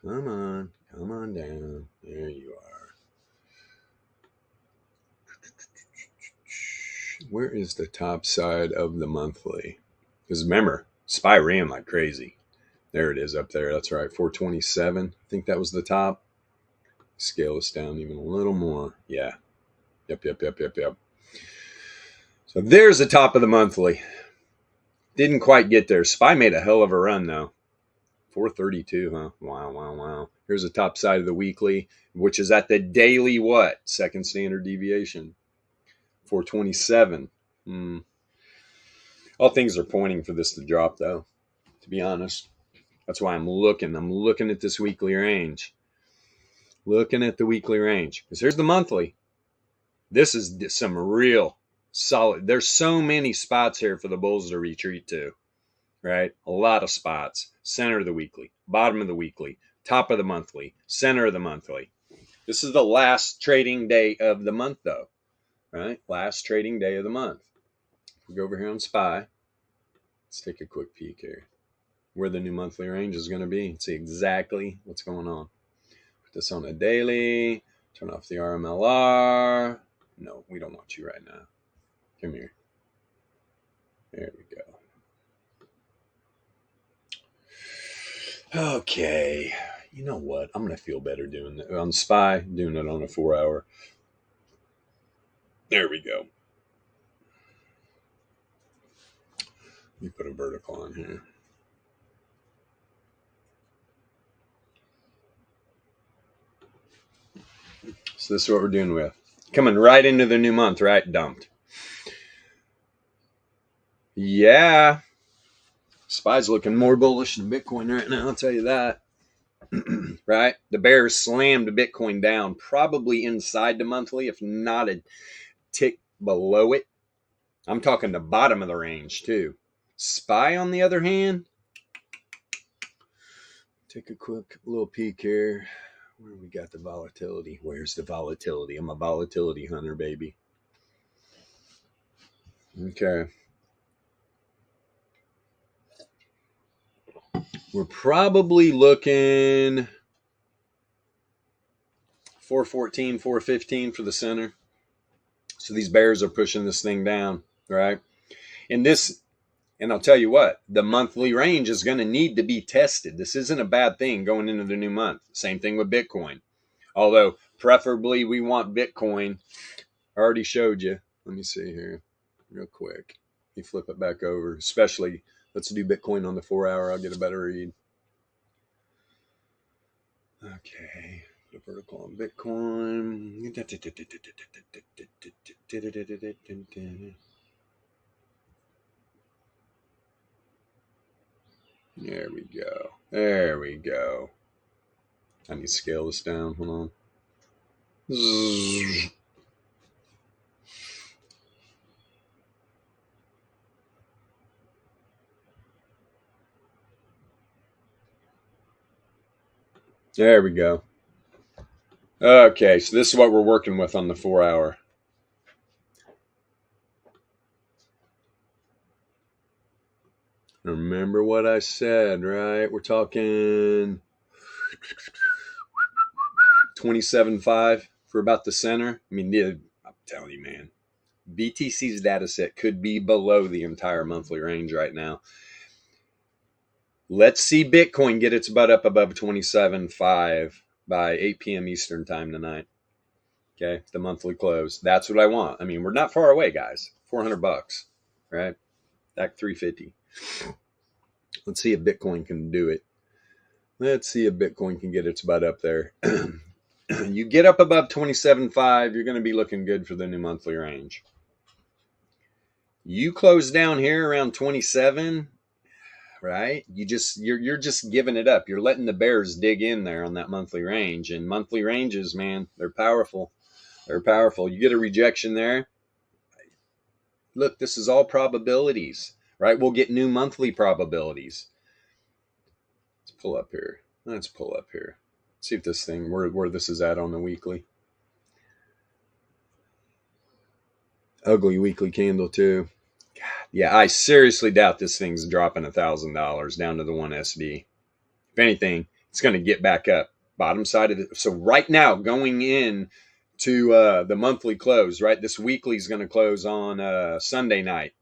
Come on. Come on down. There you are. Where is the top side of the monthly? Because remember, SPY ran like crazy. There it is up there. That's right. 427. I think that was the top. Scale this down even a little more. Yeah. Yep. So there's the top of the monthly. Didn't quite get there. SPY made a hell of a run, though. 432, huh? Wow. Here's the top side of the weekly, which is at the daily what? Second standard deviation. 427. All things are pointing for this to drop, though, to be honest. That's why I'm looking at this weekly range. Looking at the weekly range. Because here's the monthly. This is some real solid. There's so many spots here for the bulls to retreat to, right? A lot of spots. Center of the weekly, bottom of the weekly, top of the monthly, center of the monthly. This is the last trading day of the month, though, right? Last trading day of the month. We go over here on SPY. Let's take a quick peek here. Where the new monthly range is going to be. See exactly what's going on. Put this on a daily. Turn off the RMLR. No, we don't want you right now. Come here. There we go. Okay. You know what? I'm going to feel better doing that. On SPY, doing it on a 4-hour. There we go. Let me put a vertical on here. So this is what we're doing with. Coming right into the new month, right? Dumped. Yeah. SPY's looking more bullish than Bitcoin right now, I'll tell you that. Right? The bears slammed Bitcoin down, probably inside the monthly, if not a tick below it. I'm talking the bottom of the range, too. SPY, on the other hand, take a quick little peek here. Where we got the volatility? Where's the volatility? I'm a volatility hunter, baby. Okay. We're probably looking 414, 415 for the center. So these bears are pushing this thing down, right? And I'll tell you what, the monthly range is going to need to be tested. This isn't a bad thing going into the new month. Same thing with Bitcoin. Although, preferably, we want Bitcoin. I already showed you. Let me see here real quick. Let me flip it back over. Especially, let's do Bitcoin on the 4-hour. I'll get a better read. Okay. The vertical on Bitcoin. There we go. There we go. I need to scale this down. Hold on. There we go. Okay, so this is what we're working with on the 4-hour. Remember what I said, right? We're talking 27.5 for about the center. I mean, I'm telling you, man, BTC's data set could be below the entire monthly range right now. Let's see Bitcoin get its butt up above 27.5 by 8 p.m. Eastern time tonight. Okay, the monthly close. That's what I want. I mean, we're not far away, guys. $400, right? Back 350. Let's see if Bitcoin can do it. Let's see if Bitcoin can get its butt up there. You get up above 27.5, you're going to be looking good for the new monthly range. You close down here around 27, right? You're just giving it up. You're letting the bears dig in there on that monthly range. And monthly ranges, man, they're powerful. They're powerful. You get a rejection there. Look, this is all probabilities, right? We'll get new monthly probabilities. Let's pull up here. See if this thing, where this is at on the weekly. Ugly weekly candle too. God, yeah, I seriously doubt this thing's dropping $1,000 down to the 1 SD. If anything, it's going to get back up. Bottom side of it. So right now, going in to the monthly close, right? This weekly is going to close on Sunday night.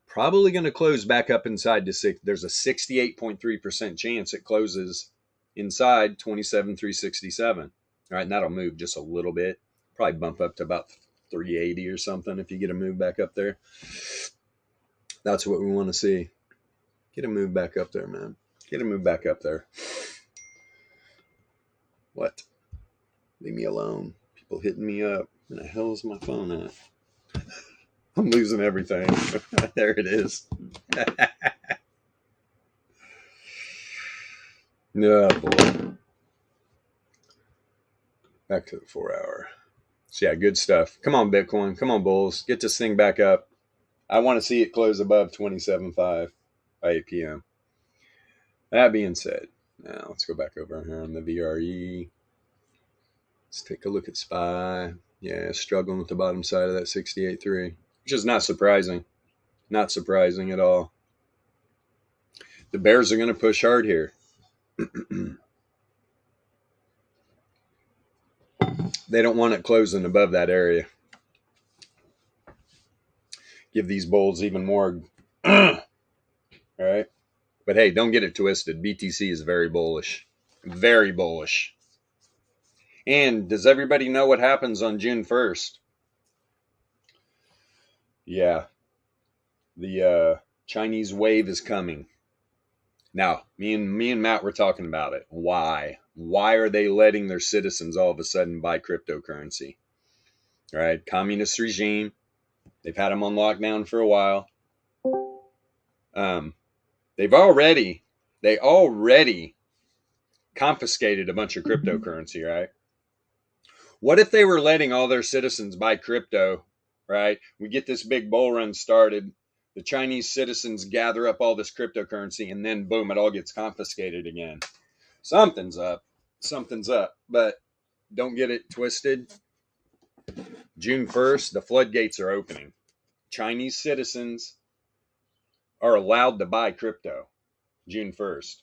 Probably going to close back up inside to 6. There's a 68.3% chance it closes inside 27,367. All right, and that'll move just a little bit. Probably bump up to about 380 or something if you get a move back up there. That's what we want to see. Get a move back up there, man. Get a move back up there. What? Leave me alone. People hitting me up. Where the hell is my phone at? I'm losing everything. There it is. Oh, boy. Back to the 4 hour. So, yeah, good stuff. Come on, Bitcoin. Come on, bulls. Get this thing back up. I want to see it close above 27.5 by 8 p.m. That being said, now let's go back over here on the VRE. Let's take a look at SPY. Yeah, struggling with the bottom side of that 68.3, which is not surprising. Not surprising at all. The bears are going to push hard here. They don't want it closing above that area. Give these bulls even more. All right. But hey, don't get it twisted. BTC is very bullish. Very bullish. And does everybody know what happens on June 1st? Yeah. The Chinese wave is coming. Now, me and Matt were talking about it. Why? Why are they letting their citizens all of a sudden buy cryptocurrency? All right. Communist regime. They've had them on lockdown for a while. They already confiscated a bunch of cryptocurrency, right? What if they were letting all their citizens buy crypto, right? We get this big bull run started. The Chinese citizens gather up all this cryptocurrency, and then boom, it all gets confiscated again. Something's up. Something's up. But don't get it twisted. June 1st, the floodgates are opening. Chinese citizens are allowed to buy crypto June 1st.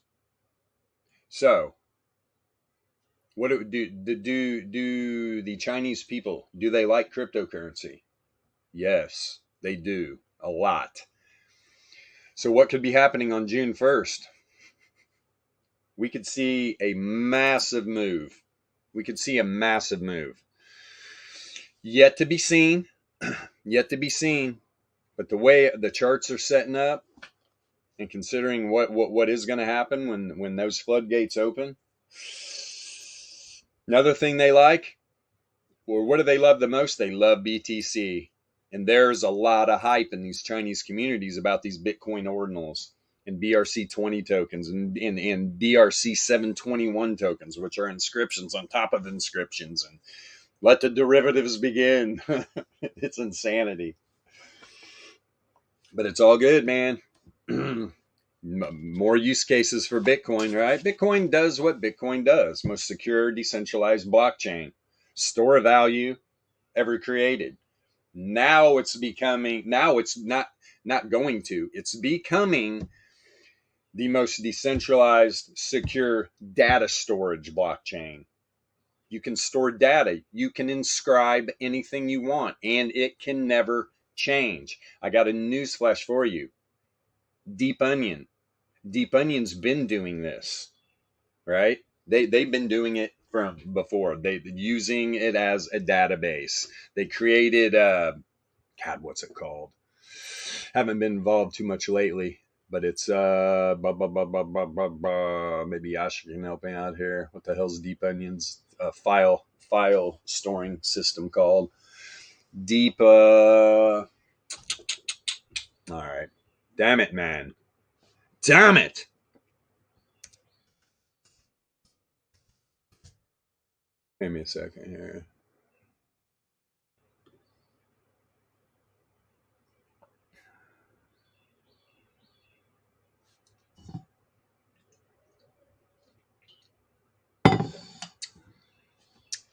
So, what do the Chinese people, do they like cryptocurrency? Yes, they do. A lot. So what could be happening on June 1st? We could see a massive move. Yet to be seen. Yet to be seen. But the way the charts are setting up, and considering what is going to happen when those floodgates open, another thing they like, or what do they love the most? They love BTC. And there's a lot of hype in these Chinese communities about these Bitcoin ordinals and BRC20 tokens and BRC721 tokens, which are inscriptions on top of inscriptions. And let the derivatives begin. It's insanity. But it's all good, man. More use cases for Bitcoin, right? Bitcoin does what Bitcoin does. Most secure, decentralized blockchain. Store of value ever created. Now it's becoming, it's becoming the most decentralized, secure data storage blockchain. You can store data. You can inscribe anything you want, and it can never change. I got a newsflash for you. Deep Onion. Deep Onion's been doing this, right? They've been doing it from before. They've been using it as a database. They created, God, what's it called? Haven't been involved too much lately, but it's maybe Yasha can help me out here. What the hell's Deep Onion's file storing system called? Deep. All right. Damn it, man. Damn it. Give me a second here.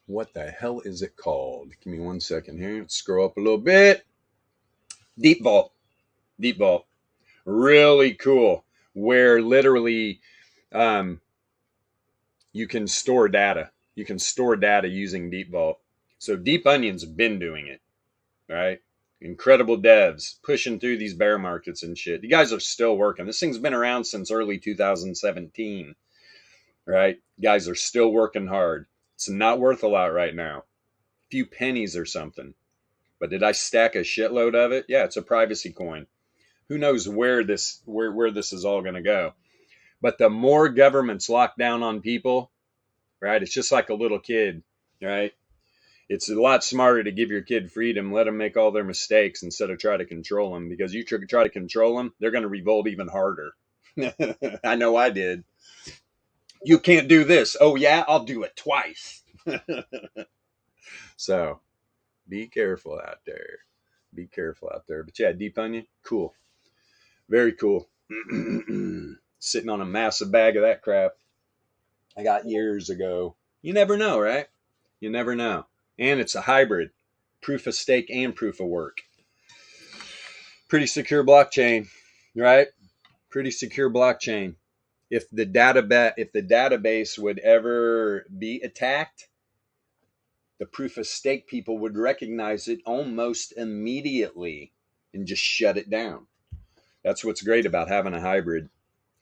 What the hell is it called? Give me 1 second here. Let's scroll up a little bit. Deep Vault. Really cool. Where literally you can store data. You can store data using Deep Vault. So Deep Onion's been doing it, right? Incredible devs pushing through these bear markets and shit. You guys are still working. This thing's been around since early 2017, right? You guys are still working hard. It's not worth a lot right now. A few pennies or something. But did I stack a shitload of it? Yeah, it's a privacy coin. Who knows where this is all going to go? But the more governments lock down on people, right? It's just like a little kid, right? It's a lot smarter to give your kid freedom, let them make all their mistakes instead of try to control them. Because you try to control them, they're going to revolt even harder. I know I did. You can't do this. Oh yeah, I'll do it twice. So be careful out there. Be careful out there. But yeah, deep onion, cool. Very cool. Sitting on a massive bag of that crap I got years ago. You never know, right? You never know. And it's a hybrid. Proof of stake and proof of work. Pretty secure blockchain, right? Pretty secure blockchain. If the database would ever be attacked, the proof of stake people would recognize it almost immediately and just shut it down. That's what's great about having a hybrid.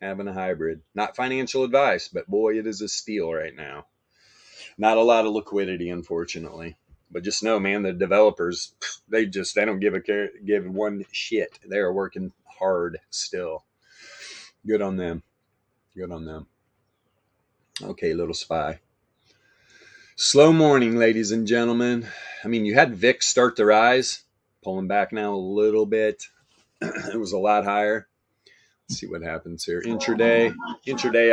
Not financial advice, but boy, it is a steal right now. Not a lot of liquidity, unfortunately. But just know, man, the developers, they don't give one shit. They are working hard still. Good on them. Good on them. Okay, little SPY. Slow morning, ladies and gentlemen. I mean, you had VIX start to rise, pulling back now a little bit. It was a lot higher. Let's see what happens here. Intraday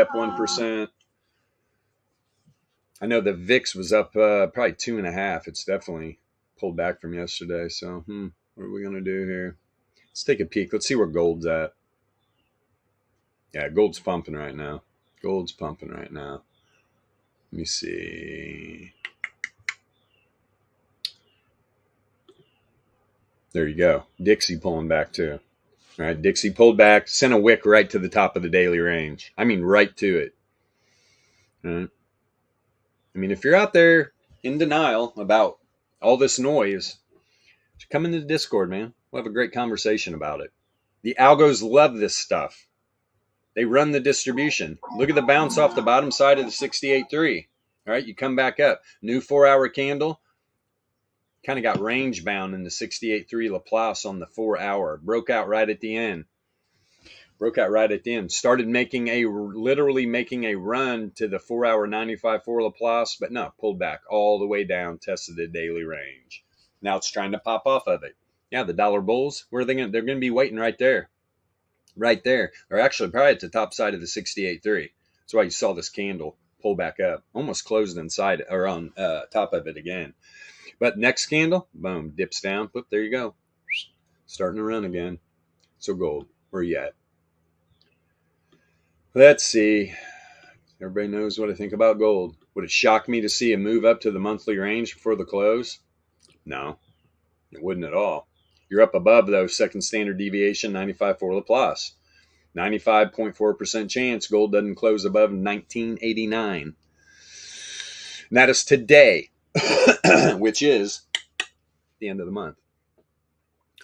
up 1%. I know the VIX was up probably 2.5. It's definitely pulled back from yesterday. So, what are we going to do here? Let's take a peek. Let's see where gold's at. Yeah, gold's pumping right now. Let me see. There you go. Dixie pulling back too. All right, Dixie pulled back, sent a wick right to the top of the daily range. I mean, right to it. All right. I mean, if you're out there in denial about all this noise, come into the Discord, man. We'll have a great conversation about it. The algos love this stuff. They run the distribution. Look at the bounce off the bottom side of the 68.3. All right, you come back up. New 4-hour candle. Kind of got range bound in the 68.3 Laplace on the 4-hour. Broke out right at the end. Started literally making a run to the 4-hour 95.4 Laplace, but no, pulled back all the way down, tested the daily range. Now it's trying to pop off of it. Yeah, the dollar bulls, where are they going? They're going to be waiting right there. Right there. Or actually probably at the top side of the 68.3. That's why you saw this candle pull back up. Almost closed inside or on top of it again. But next candle, boom, dips down. Boop, there you go. Starting to run again. So gold, where you at? Let's see. Everybody knows what I think about gold. Would it shock me to see a move up to the monthly range before the close? No, it wouldn't at all. You're up above, though, second standard deviation, 95.4 Laplace. 95.4% chance gold doesn't close above 1989. And that is today, which is the end of the month.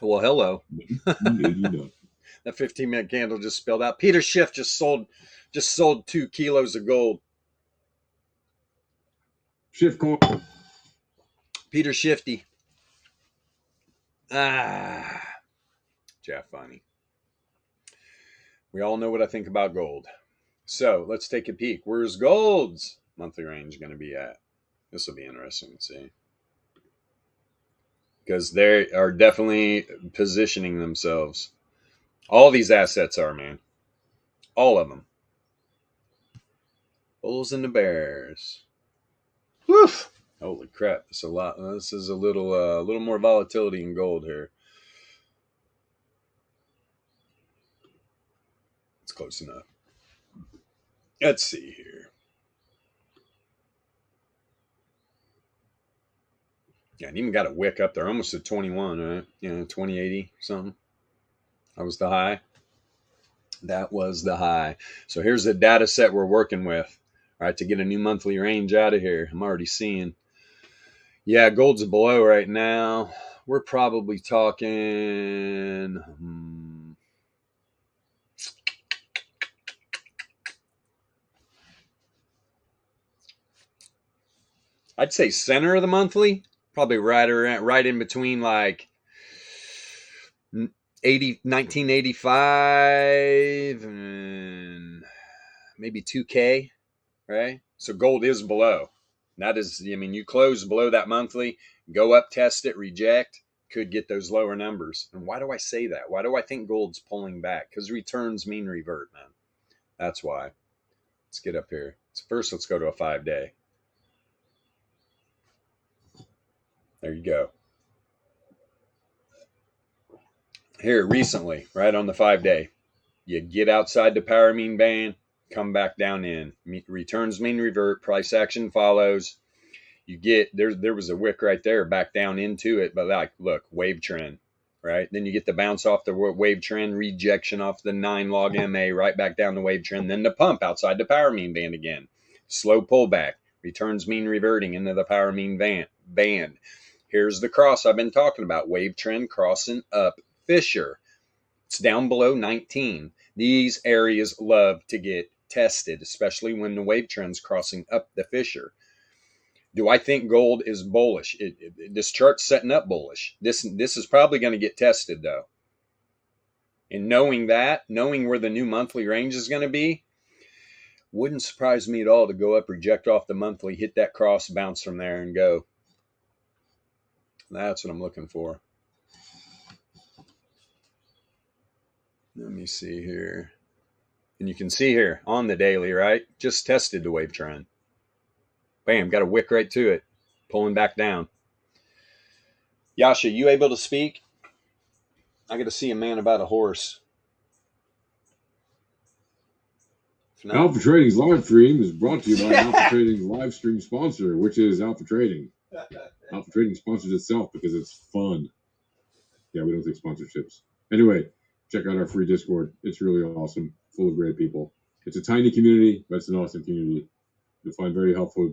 Well, hello. That 15-minute candle just spilled out. Peter Schiff just sold 2 kilos of gold. Schiff call. Peter Shifty. Jeff funny. We all know what I think about gold. So let's take a peek. Where's gold's monthly range going to be at? This will be interesting to see. Because they are definitely positioning themselves. All these assets are, man. All of them. Bulls and the bears. Woof! Holy crap! It's a lot. This is a little more volatility in gold here. It's close enough. Let's see here. Yeah, and even got a wick up there, almost at 21, right? 2080 something. That was the high. So here's the data set we're working with. All right, to get a new monthly range out of here. I'm already seeing. Yeah, gold's below right now. We're probably talking. I'd say center of the monthly, probably right in between like 1985 and maybe 2K, right? So gold is below. That is, I mean, you close below that monthly, go up, test it, reject, could get those lower numbers. And why do I say that? Why do I think gold's pulling back? Because returns mean revert, man. That's why. Let's get up here. So first, let's go to a 5-day. There you go. Here recently, right on the 5-day, you get outside the power mean band, come back down in. Returns mean revert, price action follows. You get, there was a wick right there back down into it, but like, look, wave trend, right? Then you get the bounce off the wave trend, rejection off the 9 log MA, right back down the wave trend, then the pump outside the power mean band again. Slow pullback, returns mean reverting into the power mean band. Here's the cross I've been talking about, wave trend crossing up Fisher. It's down below 19. These areas love to get tested, especially when the wave trend's crossing up the Fisher. Do I think gold is bullish? This chart's setting up bullish. This is probably going to get tested, though. And knowing where the new monthly range is going to be, wouldn't surprise me at all to go up, reject off the monthly, hit that cross, bounce from there, and go. That's what I'm looking for. Let me see here. And you can see here on the daily, right? Just tested the wave trend. Bam, got a wick right to it. Pulling back down. Yasha, you able to speak? I got to see a man about a horse. Alpha Trading's live stream is brought to you by Alpha Trading's live stream sponsor, which is Alpha Trading. Alpha Trading sponsors itself because it's fun. Yeah, we don't take sponsorships. Anyway, check out our free Discord. It's really awesome, full of great people. It's a tiny community, but it's an awesome community. You'll find very helpful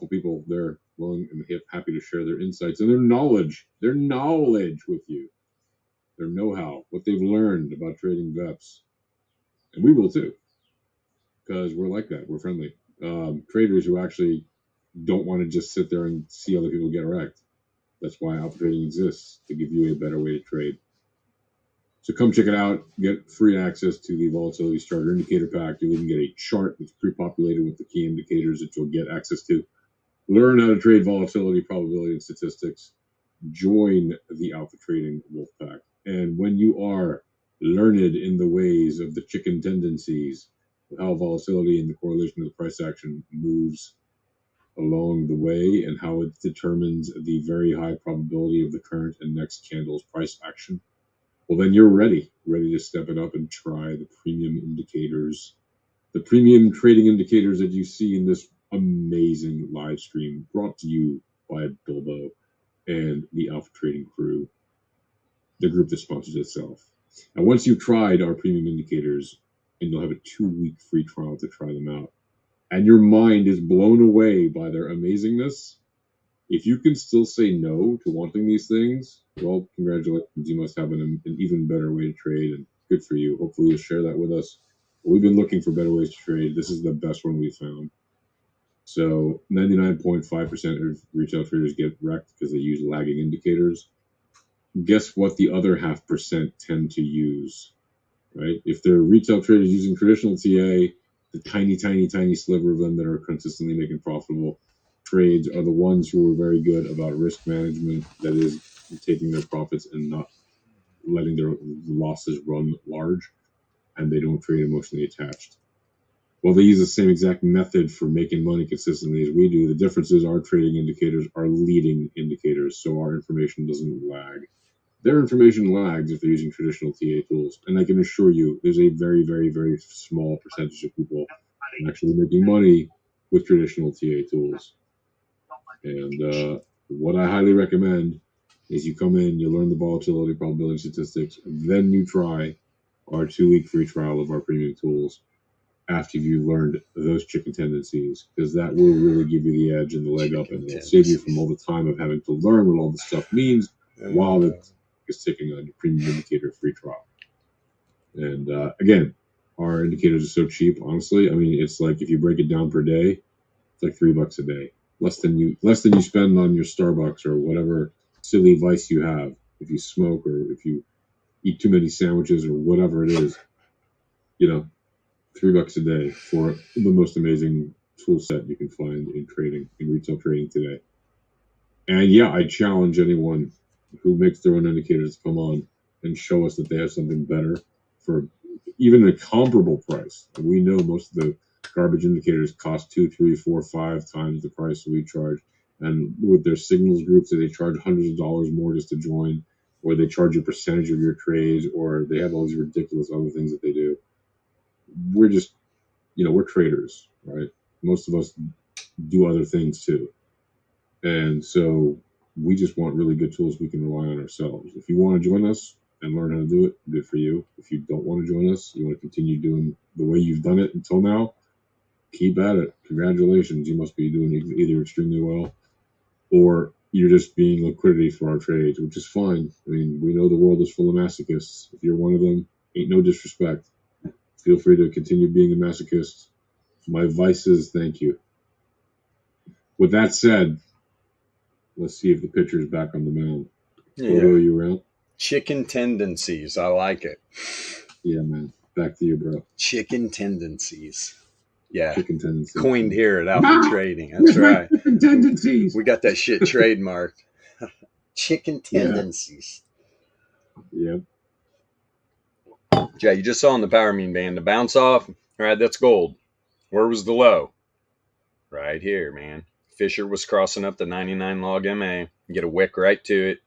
people there, willing and happy to share their insights and their knowledge with you, their know-how, what they've learned about trading VEPS. And we will too, because we're like that. We're friendly. Traders who actually don't want to just sit there and see other people get wrecked. That's why Alpha Trading exists, to give you a better way to trade. So come check it out. Get free access to the Volatility Starter Indicator Pack. You'll even get a chart that's pre-populated with the key indicators that you'll get access to. Learn how to trade volatility, probability, and statistics. Join the Alpha Trading Wolf Pack. And when you are learned in the ways of the chicken tendencies, of how volatility and the correlation of the price action moves along the way and how it determines the very high probability of the current and next candle's price action, well, then you're ready to step it up and try the premium indicators, the premium trading indicators that you see in this amazing live stream brought to you by Bilbo and the Alpha Trading crew, the group that sponsors itself. And once you've tried our premium indicators, and you'll have a 2-week free trial to try them out, and your mind is blown away by their amazingness, if you can still say no to wanting these things, well, congratulations. You must have an even better way to trade, and good for you. Hopefully you'll share that with us. We've been looking for better ways to trade. This is the best one we've found. So 99.5% of retail traders get wrecked because they use lagging indicators. Guess what the other 0.5% tend to use, right? If they're retail traders using traditional TA, the tiny sliver of them that are consistently making profitable trades are the ones who are very good about risk management, that is, taking their profits and not letting their losses run large, and they don't trade emotionally attached. Well, they use the same exact method for making money consistently as we do. The difference is our trading indicators are leading indicators, so our information doesn't lag. Their information lags if they're using traditional TA tools, and I can assure you there's a very, very, very small percentage of people actually making money with traditional TA tools. And what I highly recommend is you come in, you learn the volatility, probability, statistics, then you try our 2-week free trial of our premium tools after you've learned those chicken tendencies, because that will really give you the edge and the leg up, and it'll save you from all the time of having to learn what all this stuff means while it's taking on your premium indicator free trial. And again, our indicators are so cheap, honestly. I mean, it's like, if you break it down per day, it's like $3 a day. Less than you spend on your Starbucks or whatever silly vice you have. If you smoke or if you eat too many sandwiches or whatever it is, $3 a day for the most amazing tool set you can find in trading, in retail trading today. And yeah, I challenge anyone who makes their own indicators to come on and show us that they have something better for even a comparable price. We know most of the Garbage indicators cost 2, 3, 4, 5 times the price we charge. And with their signals groups, they charge hundreds of dollars more just to join, or they charge a percentage of your trades, or they have all these ridiculous other things that they do. We're just, we're traders, right? Most of us do other things too. And so we just want really good tools we can rely on ourselves. If you want to join us and learn how to do it, good for you. If you don't want to join us, you want to continue doing the way you've done it until now, keep at it. Congratulations. You must be doing either extremely well or you're just being liquidity for our trades, which is fine. I mean, we know the world is full of masochists. If you're one of them, ain't no disrespect. Feel free to continue being a masochist. My advice is thank you. With that said, let's see if the pitcher is back on the mound. Photo, you around? Chicken tendencies. I like it. Yeah, man. Back to you, bro. Chicken tendencies. Yeah. Chicken tendencies. Coined here at Alpha Trading. That's right. Chicken tendencies. We got that shit trademarked. Chicken tendencies. Yep. Yeah, you just saw in the power mean band the bounce off. All right, that's gold. Where was the low? Right here, man. Fisher was crossing up the 99 log MA. You get a wick right to it.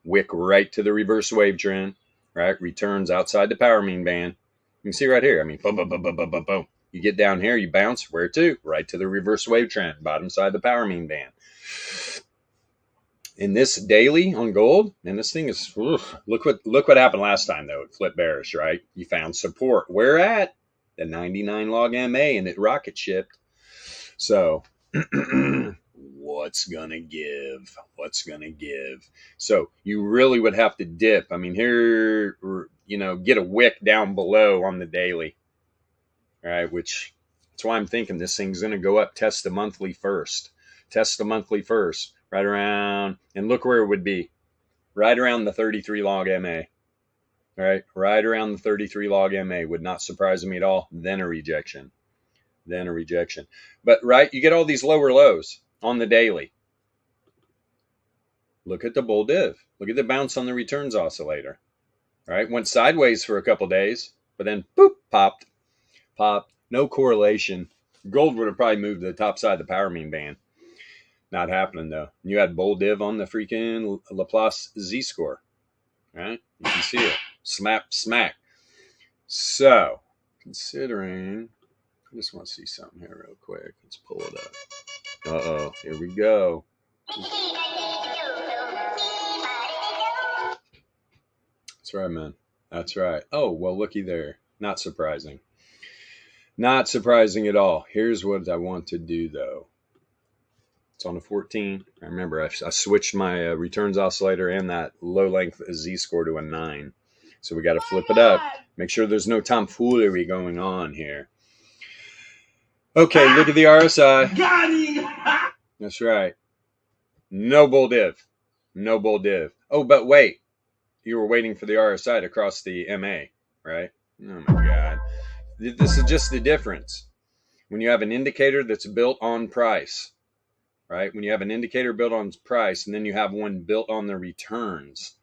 Wick right to the reverse wave trend. Right? Returns outside the power mean band. You can see right here. I mean, boom, boom, boom, boom, boom, boom, boom. You get down here, you bounce. Where to? Right to the reverse wave trend. Bottom side of the power mean band. In this daily on gold, and this thing is, look what happened last time, though. It flipped bearish, right? You found support. Where at? The 99 log MA, and it rocket shipped. So, what's going to give? What's going to give? So, you really would have to dip. I mean, here, get a wick down below on the daily. All right, which, that's why I'm thinking this thing's going to go up, test the monthly first. Test the monthly first. Right around, and look where it would be. Right around the 33 log MA. All right, right around the 33 log MA would not surprise me at all. Then a rejection. Then a rejection. But, right, you get all these lower lows on the daily. Look at the bull div. Look at the bounce on the returns oscillator. All right, went sideways for a couple days, but then, boop, popped. Popped. No correlation. Gold would have probably moved to the top side of the power mean band. Not happening, though. You had bull div on the freaking Laplace Z-score. Right? You can see it. Slap, smack. So, considering, I just want to see something here real quick. Let's pull it up. Uh-oh. Here we go. That's right, man. That's right. Oh, well, looky there. Not surprising. Not surprising at all. Here's what I want to do, though. It's on a 14. I remember I switched my returns oscillator and that low length Z-score to a 9. So we got to flip it up. Make sure there's no tomfoolery going on here. Okay, look at the RSI. Got him! That's right. No bull div. No bull div. Oh, but wait. You were waiting for the RSI to cross the MA, right? Oh, my God. This is just the difference. When you have an indicator that's built on price, right? When you have an indicator built on price and then you have one built on the returns,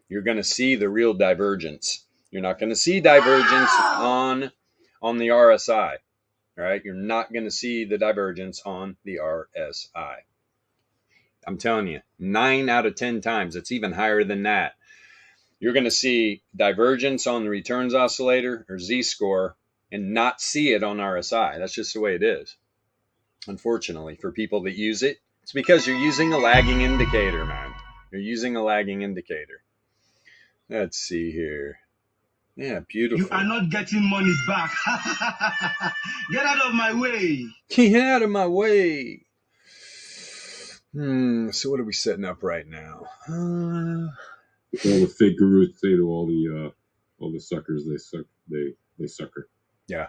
you're going to see the real divergence. You're not going to see divergence on the RSI, right? You're not going to see the divergence on the RSI. I'm telling you, 9 out of 10 times, it's even higher than that. You're going to see divergence on the returns oscillator or Z-score and not see it on RSI. That's just the way it is. Unfortunately, for people that use it, it's because you're using a lagging indicator, man. You're using a lagging indicator. Let's see here. Yeah, beautiful. You are not getting money back. Get out of my way. Get out of my way. So what are we setting up right now? All the fake gurus say to all the suckers, they sucker. Yeah.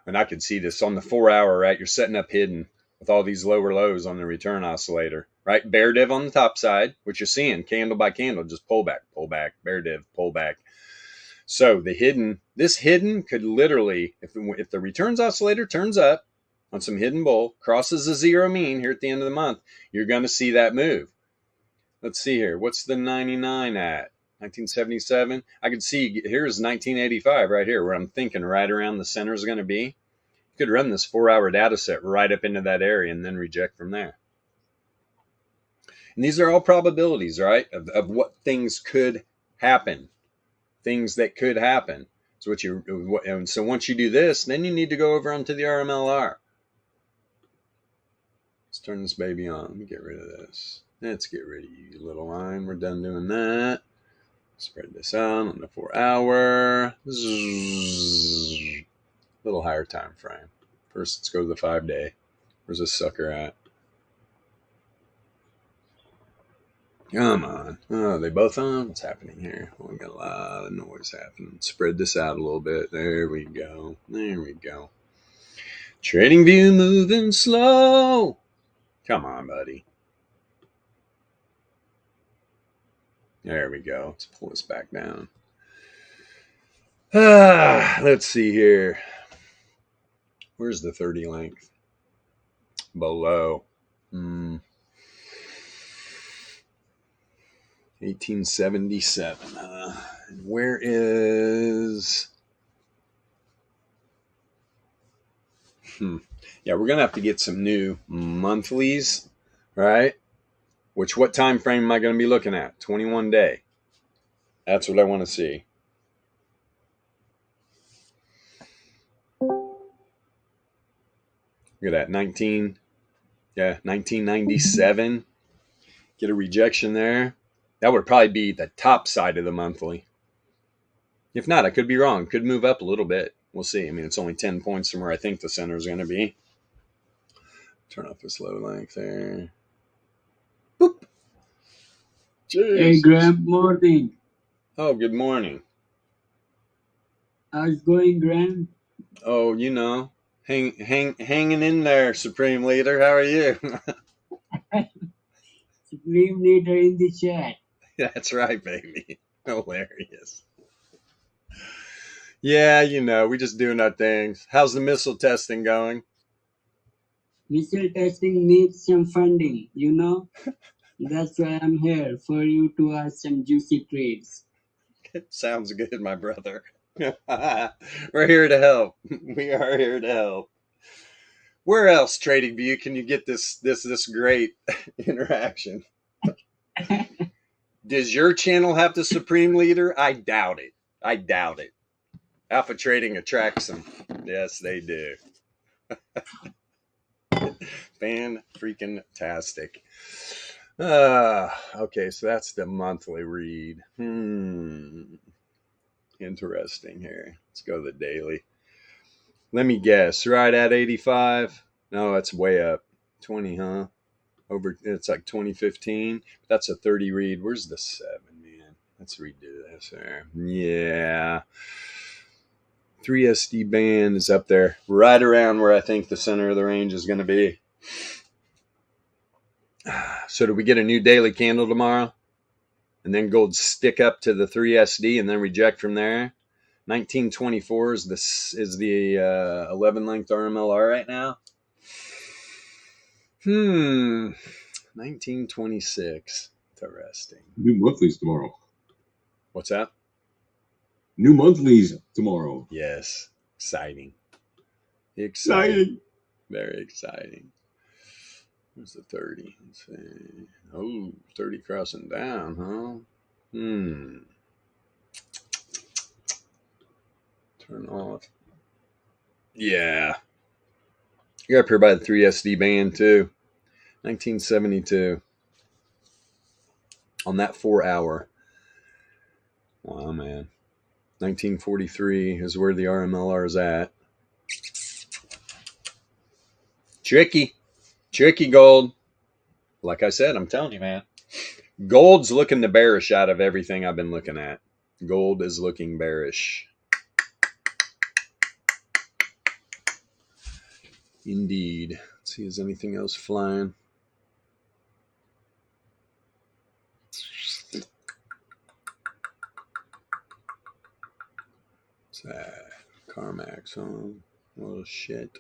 And I could see this on the 4 hour, right? You're setting up hidden with all these lower lows on the return oscillator, right? Bear div on the top side, which you're seeing candle by candle, just pull back, bear div, pull back. So this hidden could literally, if the returns oscillator turns up on some hidden bull, crosses the zero mean here at the end of the month, you're going to see that move. Let's see here. What's the 99 at? 1977. I could see here's 1985 right here where I'm thinking right around the center is going to be. You could run this 4-hour data set right up into that area and then reject from there. And these are all probabilities, right, of what things could happen, things that could happen. So so once you do this, then you need to go over onto the RMLR. Let's turn this baby on. Let me get rid of this. Let's get rid of you, little line. We're done doing that. Spread this out on the 4-hour. Little higher time frame. First, let's go to the 5-day. Where's this sucker at? Come on. Oh, are they both on? What's happening here? Oh, we got a lot of noise happening. Spread this out a little bit. There we go. There we go. Trading view moving slow. Come on, buddy. There we go. Let's pull this back down. Let's see here. Where's the 30 length? Below. 1877. Where is... Yeah, we're going to have to get some new monthlies, right? What time frame am I going to be looking at? 21 day. That's what I want to see. Look at that, 1997. Get a rejection there. That would probably be the top side of the monthly. If not, I could be wrong. Could move up a little bit. We'll see. I mean, it's only 10 points from where I think the center is going to be. Turn off this low length there. Boop. Jeez. Hey, Graham, morning. Oh, good morning. How's it going, Graham? Oh, you know, hanging in there, Supreme Leader. How are you? Supreme Leader in the chat. That's right, baby. Hilarious. Yeah, you know, we just doing our things. How's the missile testing going? Missile testing needs some funding, you know? That's why I'm here, for you to ask some juicy trades. Sounds good, my brother. We're here to help. We are here to help. Where else, Trading View, can you get this great interaction? Does your channel have the Supreme Leader? I doubt it. Alpha Trading attracts them. Yes, they do. Fan-freaking-tastic. Okay, so that's the monthly read. Interesting here. Let's go to the daily. Let me guess. Right at 85? No, that's way up. 20, huh? It's like 2015. That's a 30 read. Where's the 7, man? Let's redo this there. Yeah. 3SD band is up there. Right around where I think the center of the range is going to be. So do we get a new daily candle tomorrow? And then gold stick up to the 3SD and then reject from there? 1924 is the 11 length RMLR right now. 1926. Interesting. New monthlies tomorrow. What's that? New monthlies tomorrow. Yes. Exciting. Exciting. Very exciting. Where's the 30? Let's see. Oh, 30 crossing down, huh? Turn off. Yeah. You're up here by the 3SD band, too. 1972. On that 4-hour. Wow, man. 1943 is where the RMLR is at. Tricky gold. Like I said, I'm telling you, man. Gold's looking the bearish out of everything I've been looking at. Gold is looking bearish. Indeed. Let's see, is anything else flying? What's that? Carmax, huh? Oh, shit.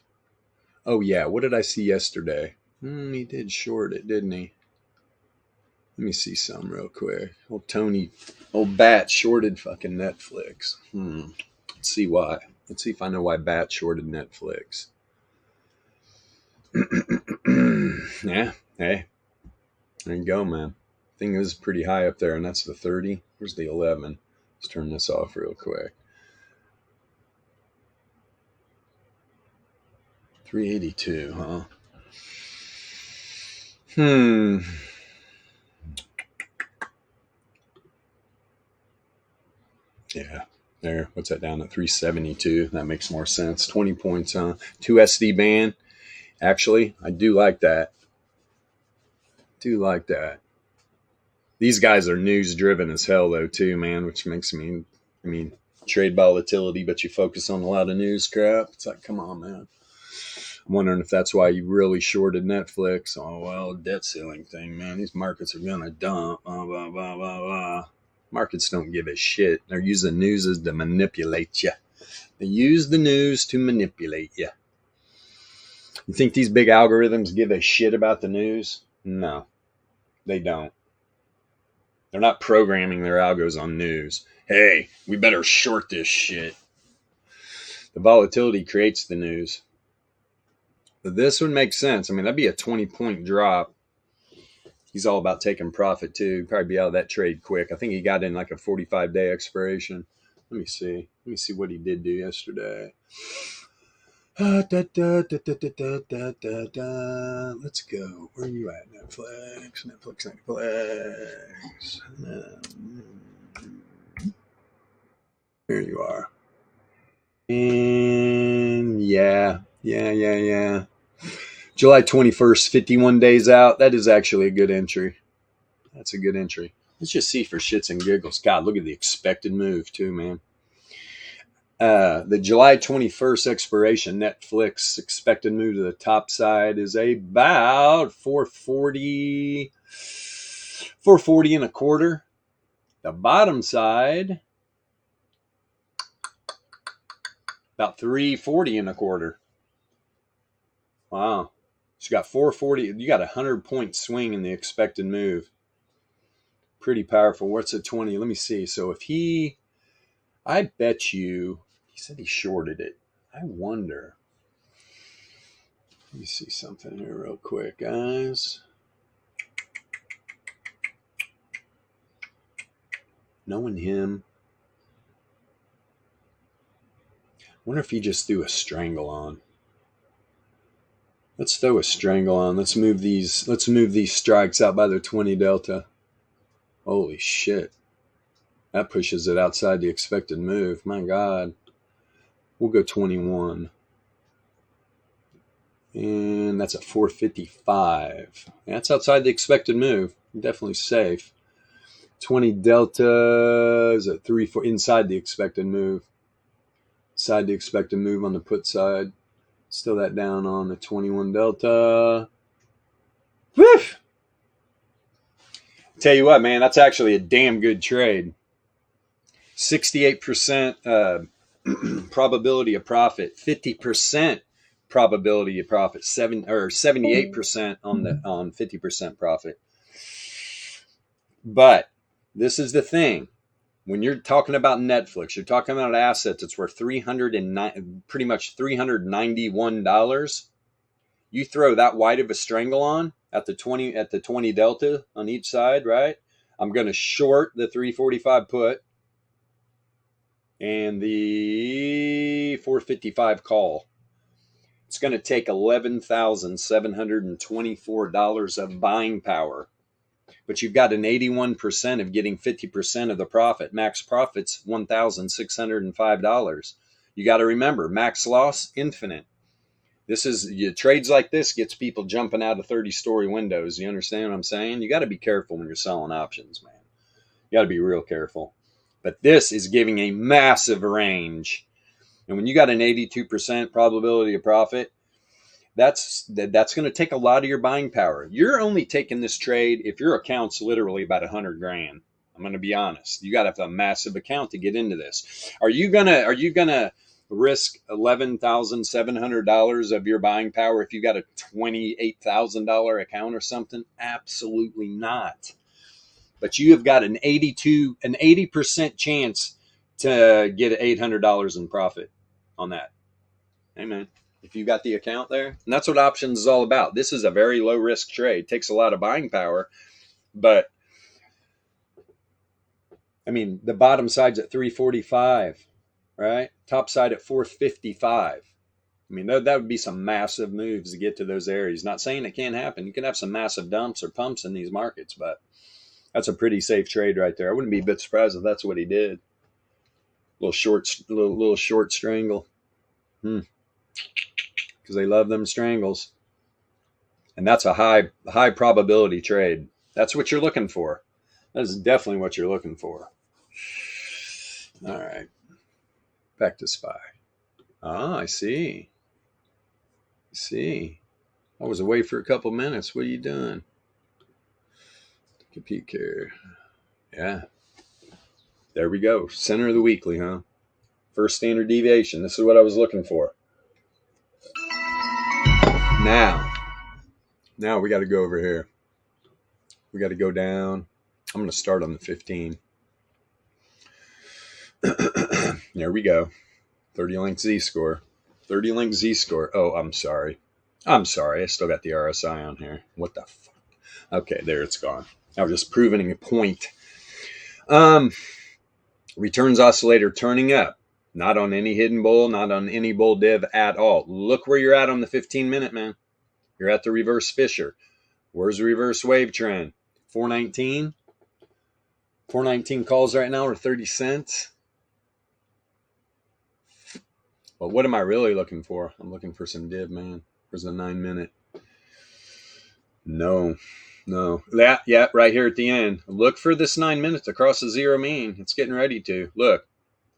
Oh, yeah. What did I see yesterday? He did short it, didn't he? Let me see some real quick. Old Bat shorted fucking Netflix. Let's see why. Let's see if I know why Bat shorted Netflix. Yeah, hey, there you go, man. Thing is pretty high up there, and that's the 30. Where's the 11? Let's turn this off real quick. 382, huh? Yeah, there. What's that down at 372? That makes more sense. 20 points, huh? 2 SD band. Actually, I do like that. These guys are news driven as hell, though, too, man, which makes me, trade volatility, but you focus on a lot of news crap. It's like, come on, man. I'm wondering if that's why you really shorted Netflix. Oh, well, debt ceiling thing, man. These markets are going to dump. Blah, blah, blah, blah, blah. Markets don't give a shit. They're using news to manipulate you. They use the news to manipulate you. You think these big algorithms give a shit about the news? No, they don't. They're not programming their algos on news. Hey, we better short this shit. The volatility creates the news. But this would make sense. That'd be a 20-point drop. He's all about taking profit, too. He'd probably be out of that trade quick. I think he got in like a 45-day expiration. Let me see what he did do yesterday. Let's go. Where are you at, Netflix? There you are. And yeah. July 21st, 51 days out. That is actually a good entry. That's a good entry. Let's just see for shits and giggles. God, look at the expected move too, man. The July 21st expiration, Netflix expected move to the top side is about 440 and a quarter. The bottom side, about 340 and a quarter. Wow. So you got 440. You got a 100-point swing in the expected move. Pretty powerful. What's a 20? Let me see. So if I bet you, he said he shorted it. I wonder. Let me see something here real quick, guys. Knowing him, I wonder if he just threw a strangle on. Let's throw a strangle on. Let's move these strikes out by the 20 delta. Holy shit. That pushes it outside the expected move. My God. We'll go 21. And that's a 455. That's outside the expected move. Definitely safe. 20 delta is at 3-4 inside the expected move. Inside the expected move on the put side. Still that down on the 21 delta. Woo! Tell you what, man, that's actually a damn good trade. 68% probability of profit, 50% probability of profit, 78% on 50% profit. But this is the thing. When you're talking about Netflix, you're talking about an asset that's worth pretty much $391. You throw that wide of a strangle on at the 20 delta on each side, right? I'm going to short the 345 put and the 455 call. It's going to take $11,724 of buying power. But you've got an 81% of getting 50% of the profit. Max profit's $1,605. You got to remember, max loss, infinite. Trades like this gets people jumping out of 30-story windows. You understand what I'm saying? You got to be careful when you're selling options, man. You got to be real careful. But this is giving a massive range. And when you got an 82% probability of profit, that's going to take a lot of your buying power. You're only taking this trade if your account's literally about $100,000. I'm going to be honest. You got to have a massive account to get into this. Are you gonna risk $11,700 of your buying power if you got a $28,000 account or something? Absolutely not. But you have got an 80% chance to get $800 in profit on that. Amen. if you got the account there. And that's what options is all about. This is a very low risk trade. It takes a lot of buying power, but I mean, the bottom side's at 345, right? Top side at 455. I mean, that would be some massive moves to get to those areas. Not saying it can't happen. You can have some massive dumps or pumps in these markets, but that's a pretty safe trade right there. I wouldn't be a bit surprised if that's what he did. Little short strangle. Because they love them strangles. And that's a high probability trade. That's what you're looking for. That is definitely what you're looking for. All right. Back to SPY. Ah, I see. I was away for a couple minutes. What are you doing? Take a peek here. Yeah. There we go. Center of the weekly, huh? First standard deviation. This is what I was looking for. Now we got to go over here. We got to go down. I'm going to start on the 15. There we go. 30 length Z-score. 30 length Z-score. Oh, I'm sorry. I still got the RSI on here. What the fuck? Okay, there it's gone. I was just proving a point. Returns oscillator turning up. Not on any hidden bull, not on any bull div at all. Look where you're at on the 15-minute, man. You're at the reverse Fisher. Where's the reverse wave trend? 419. 419 calls right now are 30 cents. But what am I really looking for? I'm looking for some div, man. Where's the 9-minute? No. Yeah, right here at the end. Look for this 9 minutes across the zero mean. It's getting ready to. Look.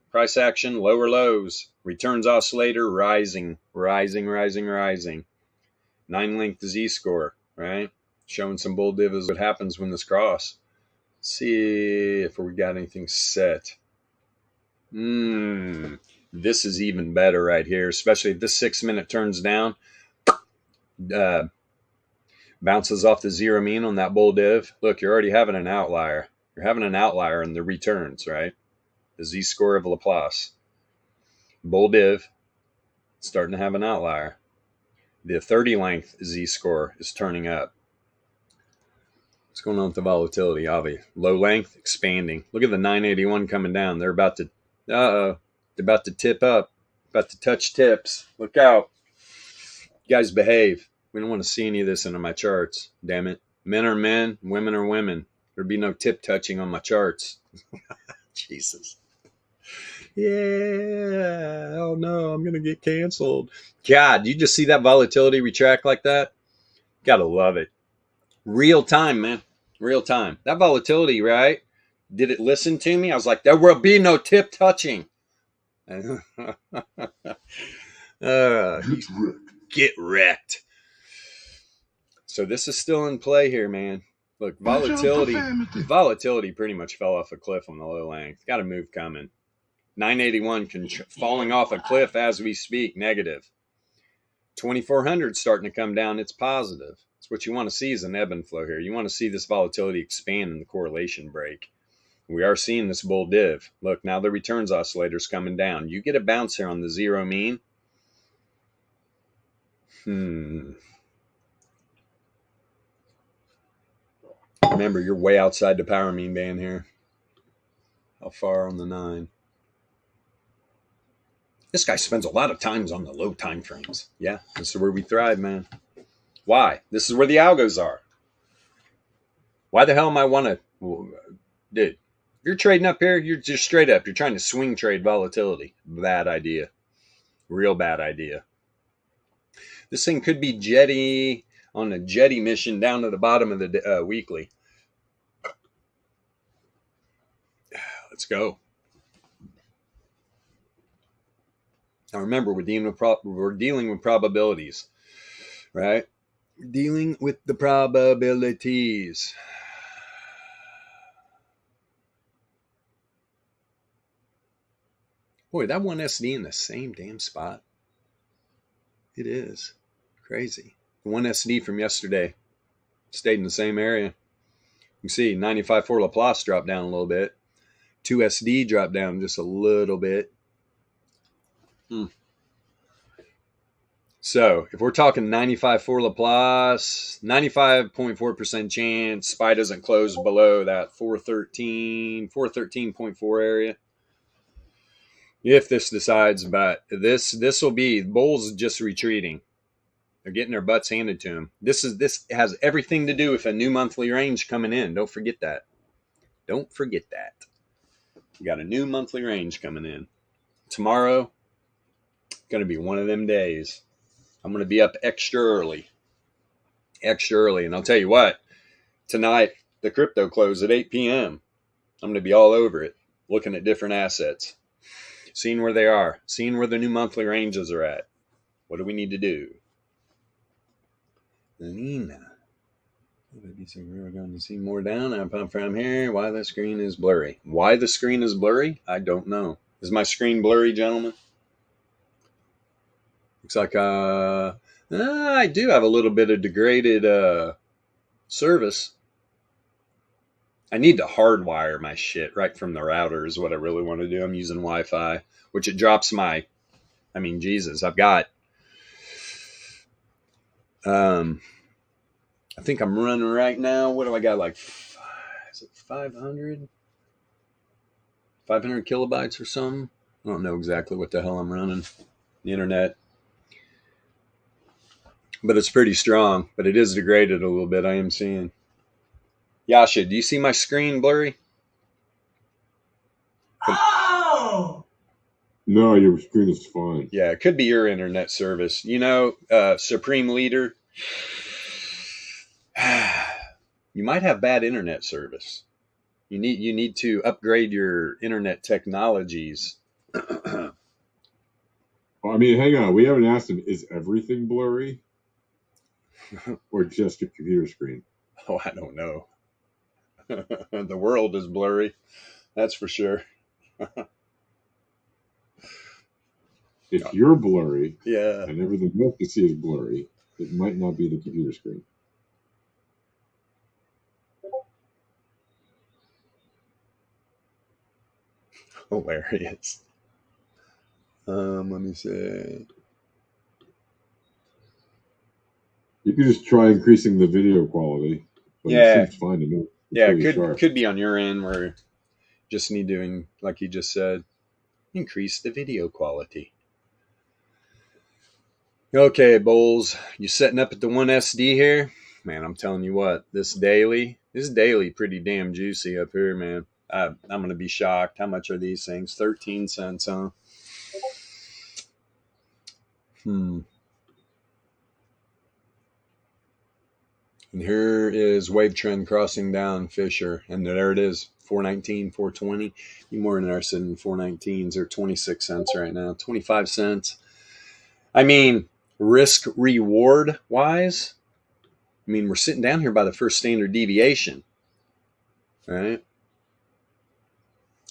Price action, lower lows. Returns oscillator, rising. 9 length Z-score, right? Showing some bull div is what happens when this cross. Let's see if we got anything set. This is even better right here, especially if this 6 minute turns down. Bounces off the zero mean on that bull div. Look, you're already having an outlier. You're having an outlier in the returns, right? The Z-score of Laplace. Bull div, starting to have an outlier. The 30 length Z-score is turning up. What's going on with the volatility? Obviously, low length expanding. Look at the 981 coming down. They're about to, they're about to tip up, about to touch tips. Look out. You guys behave. We don't want to see any of this into my charts. Damn it. Men are men, women are women. There'd be no tip touching on my charts. Jesus. Yeah. Oh no, I'm going to get canceled. God, you just see that volatility retract like that? Gotta love it. Real time, man. Real time. That volatility, right? Did it listen to me? I was like, there will be no tip touching. Get wrecked. So this is still in play here, man. Look, volatility pretty much fell off a cliff on the low length. Got a move coming. 981 falling off a cliff as we speak, negative. 2400 starting to come down. It's positive. It's what you want to see is an ebb and flow here. You want to see this volatility expand in the correlation break. We are seeing this bull div. Look, now the returns oscillator's coming down. You get a bounce here on the zero mean. Remember, you're way outside the power mean band here. How far on the 9? This guy spends a lot of times on the low time frames. Yeah, this is where we thrive, man. Why? This is where the algos are. Why the hell am I want to... Dude, if you're trading up here, you're just straight up. You're trying to swing trade volatility. Bad idea. Real bad idea. This thing could be jetty on a jetty mission down to the bottom of the weekly. Let's go. Now remember, we're dealing with probabilities, right? We're dealing with the probabilities. Boy, that one SD in the same damn spot. It is crazy. One SD from yesterday stayed in the same area. You can see 95.4 Laplace dropped down a little bit. 2 SD dropped down just a little bit. So if we're talking 95 for Laplace, 95.4% chance SPY doesn't close below that 413.4 area. If this decides, but this will be bulls just retreating. They're getting their butts handed to them. This has everything to do with a new monthly range coming in. Don't forget that. Don't forget that. We got a new monthly range coming in. Tomorrow, going to be one of them days. I'm going to be up extra early. Extra early. And I'll tell you what, tonight, the crypto close at 8 p.m. I'm going to be all over it, looking at different assets, seeing where they are, seeing where the new monthly ranges are at. What do we need to do? Nina. We're going to see more down. I'm from here. Why the screen is blurry. Why the screen is blurry? I don't know. Is my screen blurry, gentlemen? Looks like I do have a little bit of degraded service. I need to hardwire my shit right from the router is what I really want to do. I'm using Wi-Fi, which it drops my, I mean, Jesus, I've got, I think I'm running right now. What do I got? Like, is it 500? 500 kilobytes or something? I don't know exactly what the hell I'm running. The internet. But it's pretty strong. But it is degraded a little bit, I am seeing. Yasha, do you see my screen blurry? Oh! No, your screen is fine. Yeah, it could be your internet service. You know, Supreme Leader, you might have bad internet service. You need to upgrade your internet technologies. I mean, hang on. We haven't asked him, is everything blurry? Or just your computer screen? Oh, I don't know. The world is blurry. That's for sure. If you're blurry, Yeah. and everything else you see is blurry, it might not be the computer screen. Hilarious. Let me see. You could just try increasing the video quality. But Yeah. It seems fine to me. It's Yeah, pretty could be on your end where just need to, like you just said, increase the video quality. Okay, Bulls, you setting up at the 1SD here? Man, I'm telling you what, this daily pretty damn juicy up here, man. I'm going to be shocked. How much are these things? 13 cents, huh? And here is wave trend crossing down Fisher. And there it is, 419, 420. Be more interested in 419s. They're 26 cents right now, 25 cents. I mean, risk reward wise, I mean, we're sitting down here by the first standard deviation, right?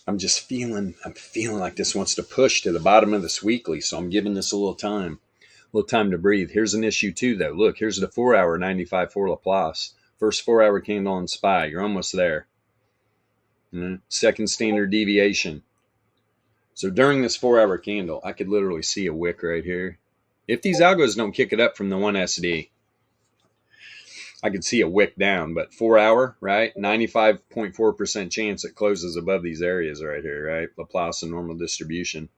I'm feeling like this wants to push to the bottom of this weekly. So I'm giving this a little time to breathe. Here's an issue too, though. Look, here's the 4 hour 95 for Laplace. First 4 hour candle on SPY. You're almost there. Second standard deviation. So during this 4 hour candle, I could literally see a wick right here. If these algos don't kick it up from the 1SD, I could see a wick down, but 4 hour, right? 95.4% chance it closes above these areas right here, right? Laplace and normal distribution.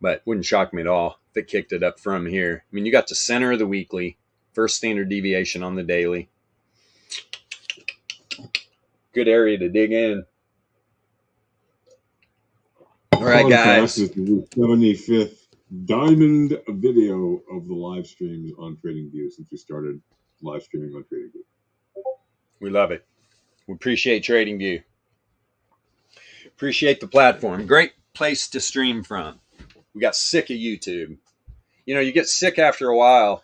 But wouldn't shock me at all if it kicked it up from here. I mean, you got the center of the weekly, first standard deviation on the daily. Good area to dig in. All right, guys. This is the 75th diamond video of the live streams on TradingView since we started live streaming on TradingView. We love it. We appreciate TradingView. Appreciate the platform. Great place to stream from. We got sick of YouTube. You know, you get sick after a while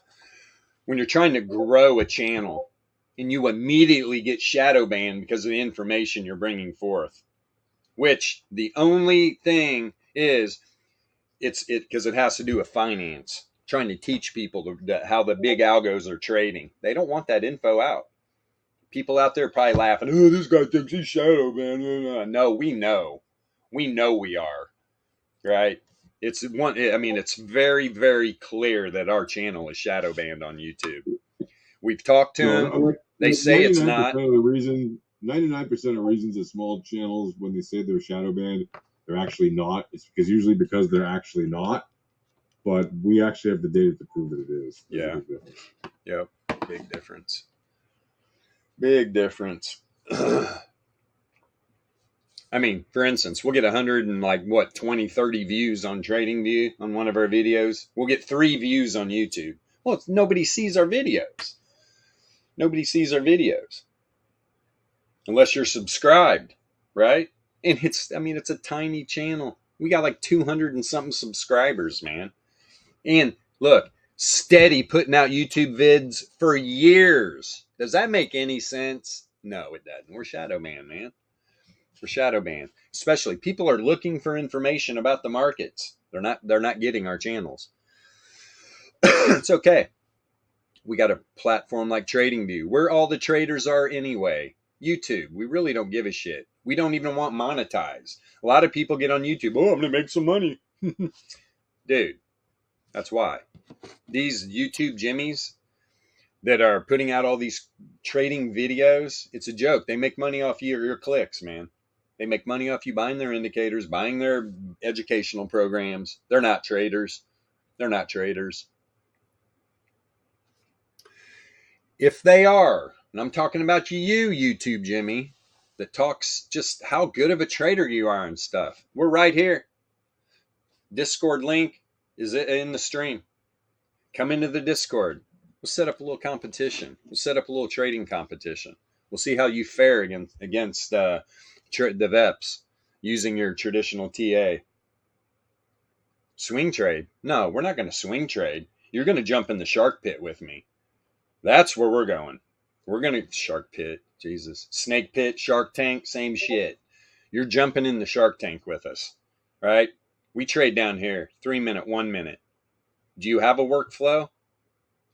when you're trying to grow a channel and you immediately get shadow banned because of the information you're bringing forth. Which the only thing is, it's because it has to do with finance. Trying to teach people how the big algos are trading. They don't want that info out. People out there probably laughing, oh, this guy thinks he's shadow banned. No, we know. We know we are. Right? It's one. I mean, it's very, very clear that our channel is shadow banned on YouTube. We've talked to them. They say it's not. 99% of the reason, 99% of reasons that small channels, when they say they're shadow banned, they're actually not. It's usually because they're actually not. But we actually have the data to prove that it is. Yeah. Yep. Big difference. Big difference. I mean, for instance, we'll get 100 and 20, 30 views on TradingView on one of our videos. We'll get 3 views on YouTube. Well, nobody sees our videos. Nobody sees our videos. Unless you're subscribed, right? And it's a tiny channel. We got like 200 and something subscribers, man. And look, steady putting out YouTube vids for years. Does that make any sense? No, it doesn't. We're shadow banned, man. We're shadow banned. Especially people are looking for information about the markets. They're not getting our channels. It's okay. We got a platform like TradingView, where all the traders are anyway. YouTube, we really don't give a shit. We don't even want monetized. A lot of people get on YouTube. Oh, I'm going to make some money. Dude, that's why. These YouTube jimmies that are putting out all these trading videos, it's a joke. They make money off your clicks, man. They make money off you buying their indicators, buying their educational programs. They're not traders. They're not traders. If they are, and I'm talking about you, YouTube Jimmy, that talks just how good of a trader you are and stuff. We're right here. Discord link is in the stream. Come into the Discord. We'll set up a little competition. We'll set up a little trading competition. We'll see how you fare against the VEPS using your traditional TA. Swing trade? No, we're not going to swing trade. You're going to jump in the shark pit with me. That's where we're going. We're going to shark pit. Jesus. Snake pit, shark tank, same shit. You're jumping in the shark tank with us, right? We trade down here, 3 minute, 1 minute. Do you have a workflow?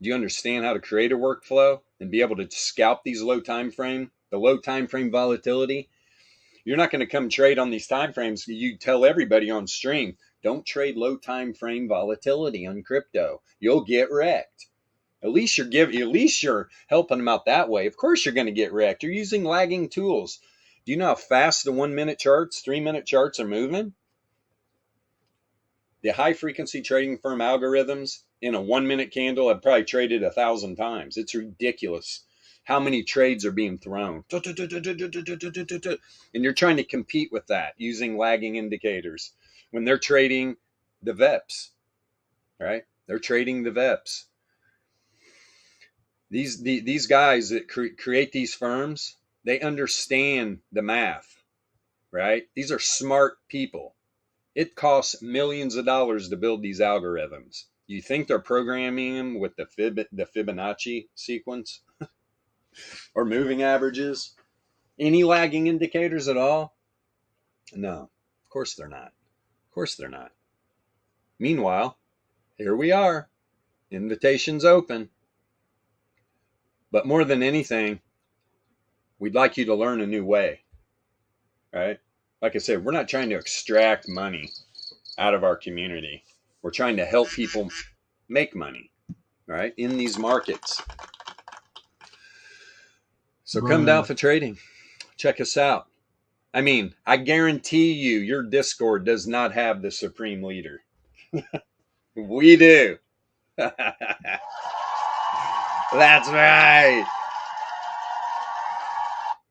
Do you understand how to create a workflow and be able to scalp these low time frame, the low time frame volatility? You're not going to come trade on these time frames. You tell everybody on stream, don't trade low time frame volatility on crypto. You'll get wrecked. At least you're helping them out that way. Of course you're going to get wrecked. You're using lagging tools. Do you know how fast the 1 minute charts, 3 minute charts are moving? The high frequency trading firm algorithms in a 1 minute candle have probably traded 1,000 times. It's ridiculous how many trades are being thrown. And you're trying to compete with that using lagging indicators when they're trading the VEPS, right? They're trading the VEPS. These guys that create these firms, they understand the math, right? These are smart people. It costs millions of dollars to build these algorithms. You think they're programming them with the Fibonacci sequence or moving averages? Any lagging indicators at all? No, of course they're not. Of course they're not. Meanwhile, here we are. Invitations open. But more than anything, we'd like you to learn a new way, right? Like I said, we're not trying to extract money out of our community. We're trying to help people make money, right, in these markets. So come down for trading. Check us out. I mean, I guarantee you your Discord does not have the supreme leader. We do. That's right.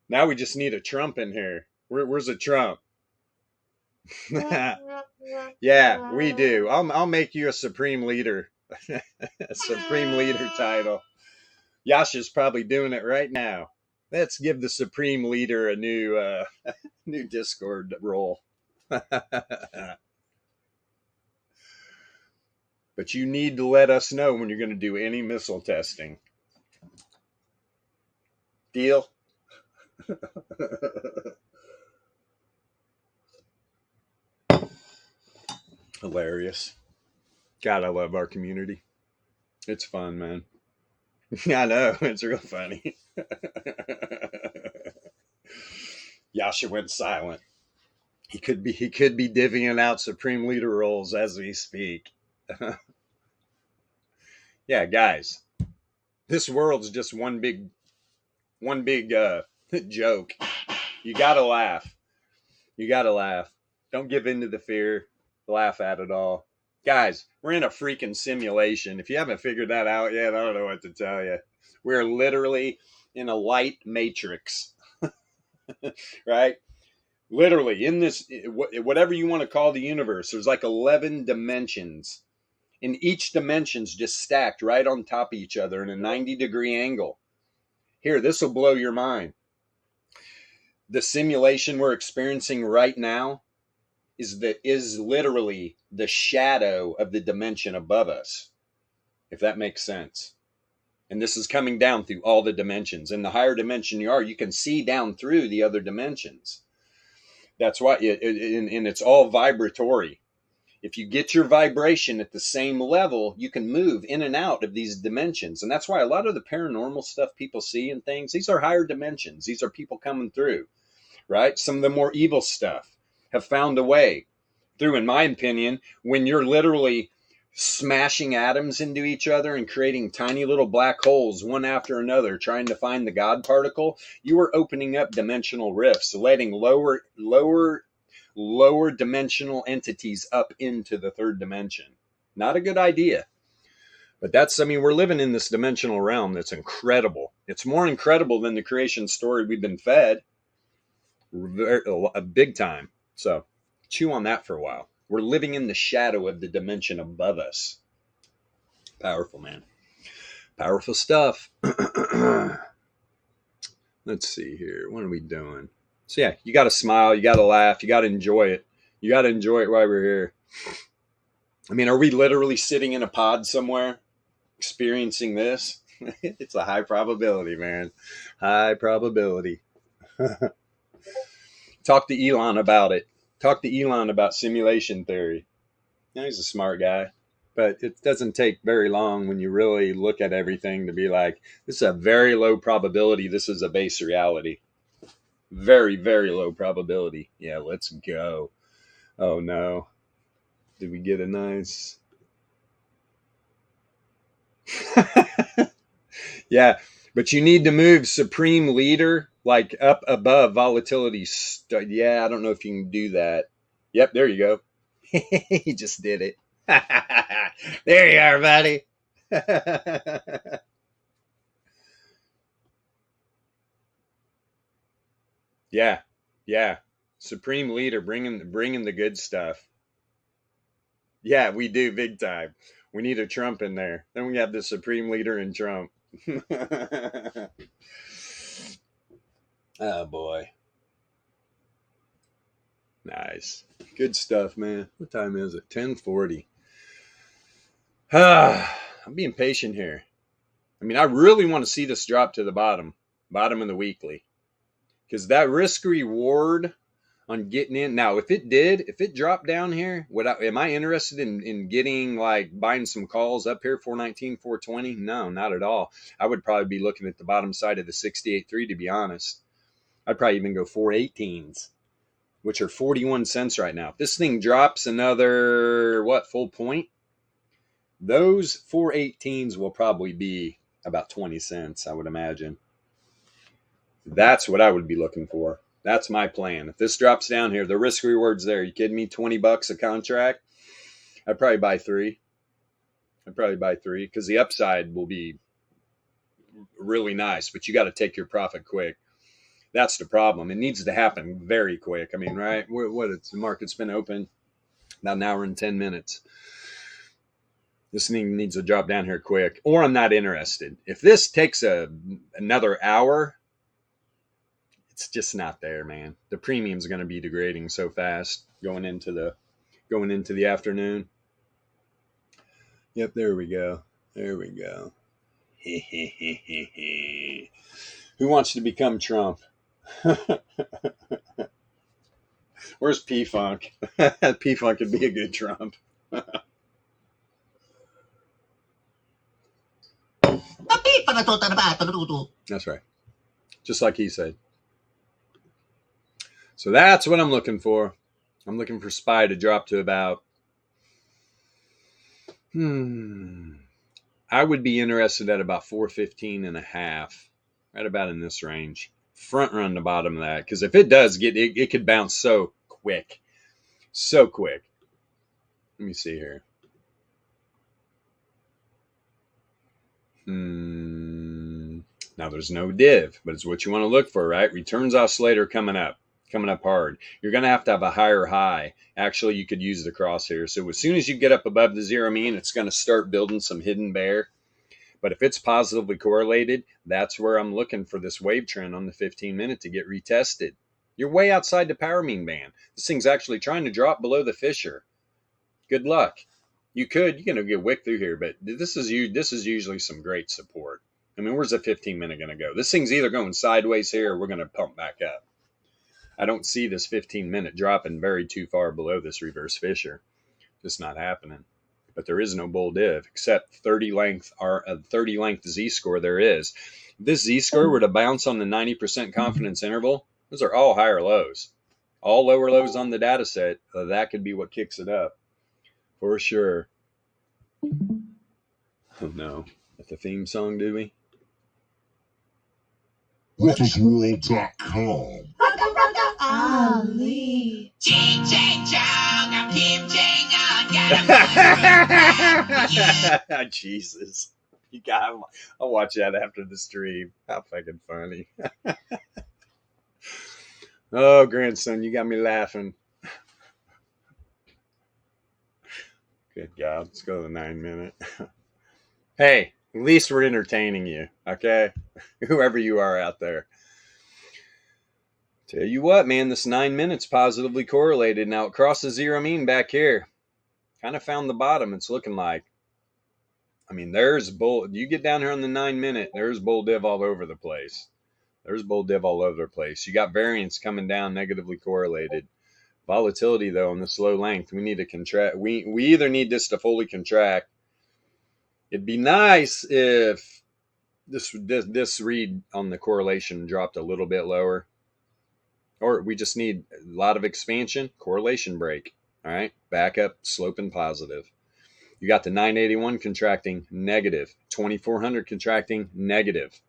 Now we just need a Trump in here. Where's a Trump? Yeah, we do. I'll make you a supreme leader. A supreme leader title. Yasha's probably doing it right now. Let's give the supreme leader a new new Discord role. But you need to let us know when you're going to do any missile testing. Deal? Hilarious. God, I love our community. It's fun, man. I know. It's real funny. Yasha went silent. He could be divvying out supreme leader roles as we speak. Yeah, guys, this world's just one big joke. You gotta laugh. You gotta laugh. Don't give in to the fear. Laugh at it all. Guys, we're in a freaking simulation. If you haven't figured that out yet, I don't know what to tell you. We're literally in a light matrix. Right? Literally in this, whatever you want to call the universe, there's like 11 dimensions. And each dimension's just stacked right on top of each other in a 90-degree angle. Here, this will blow your mind. The simulation we're experiencing right now is literally the shadow of the dimension above us, if that makes sense. And this is coming down through all the dimensions. And the higher dimension you are, you can see down through the other dimensions. That's why, and it's all vibratory. If you get your vibration at the same level, you can move in and out of these dimensions. And that's why a lot of the paranormal stuff people see and things, these are higher dimensions. These are people coming through, right? Some of the more evil stuff have found a way through, in my opinion, when you're literally smashing atoms into each other and creating tiny little black holes one after another, trying to find the God particle, you are opening up dimensional rifts, letting lower dimensional entities up into the third dimension. Not a good idea. But we're living in this dimensional realm that's incredible. It's more incredible than the creation story we've been fed. A big time. So chew on that for a while. We're living in the shadow of the dimension above us. Powerful, man. Powerful stuff. Let's see here. What are we doing? So yeah, you got to smile. You got to laugh. You got to enjoy it. You got to enjoy it while we're here. I mean, are we literally sitting in a pod somewhere experiencing this? It's a high probability, man. High probability. Talk to Elon about it. Talk to Elon about simulation theory. Yeah, he's a smart guy. But it doesn't take very long when you really look at everything to be like, this is a very low probability. This is a base reality. Very, very low probability. Yeah, let's go. Oh, no. Did we get a nice... Yeah, but you need to move Supreme Leader like up above volatility. Yeah, I don't know if you can do that. Yep, there you go. He just did it. There you are, buddy. Yeah. Supreme Leader, bringing the good stuff. Yeah, we do big time. We need a Trump in there. Then we have the Supreme Leader and Trump. Oh boy. Nice. Good stuff, man. What time is it? 10:40. I'm being patient here. I mean, I really want to see this drop to the bottom of the weekly. Because that risk reward on getting in. Now, if it dropped down here, am I interested in getting, like, buying some calls up here, 419, 420? No, not at all. I would probably be looking at the bottom side of the 68.3, to be honest. I'd probably even go 418s, which are 41 cents right now. If this thing drops another, full point? Those 418s will probably be about 20 cents, I would imagine. That's what I would be looking for. That's my plan. If this drops down here, the risk reward's there. You kidding me? $20 a contract? I'd probably buy three. Because the upside will be really nice, but you got to take your profit quick. That's the problem. It needs to happen very quick. I mean, right? The market's been open about an hour and 10 minutes. This thing needs to drop down here quick, or I'm not interested. If this takes another hour, it's just not there, man. The premium's going to be degrading so fast going into the afternoon. Yep, there we go. Who wants to become Trump? Where's P-Funk? P-Funk could be a good Trump. That's right. Just like he said. So that's what I'm looking for. I'm looking for SPY to drop to about, I would be interested at about 415.5, right about in this range. Front run the bottom of that, because if it does get, it could bounce so quick. So quick. Let me see here. Now there's no div, but it's what you want to look for, right? Returns oscillator coming up hard. You're going to have a higher high. Actually, you could use the crosshair. So as soon as you get up above the zero mean, it's going to start building some hidden bear. But if it's positively correlated, that's where I'm looking for this wave trend on the 15-minute to get retested. You're way outside the power mean band. This thing's actually trying to drop below the Fisher. Good luck. You're going to get wicked through here, but this is usually some great support. I mean, where's the 15-minute going to go? This thing's either going sideways here or we're going to pump back up. I don't see this 15-minute dropping very too far below this reverse Fisher. Just not happening. But there is no bull div except 30 length Z-score there is. If this Z-score were to bounce on the 90% confidence interval, those are all higher lows. All lower lows on the data set. That could be what kicks it up. For sure. Oh no. At the theme song, do we? Rocketworld.com. Ali. Ching chang chong, I'm Kim Jong-un. Jesus. I'll watch that after the stream. How fucking funny. Oh, grandson, you got me laughing. Good God. Let's go to the 9-minute. Hey, at least we're entertaining you, okay? Whoever you are out there. Tell you what, man, this 9 minutes positively correlated. Now it crosses zero mean back here. Kind of found the bottom, it's looking like. I mean, there's bull. You get down here on the 9-minute, there's bull div all over the place. There's bull div all over the place. You got variance coming down negatively correlated. Volatility, though, on this low length, we need to contract. We either need this to fully contract. It'd be nice if this read on the correlation dropped a little bit lower. Or we just need a lot of expansion, correlation break. All right, back up, sloping positive. You got the 981 contracting negative, 2400 contracting negative.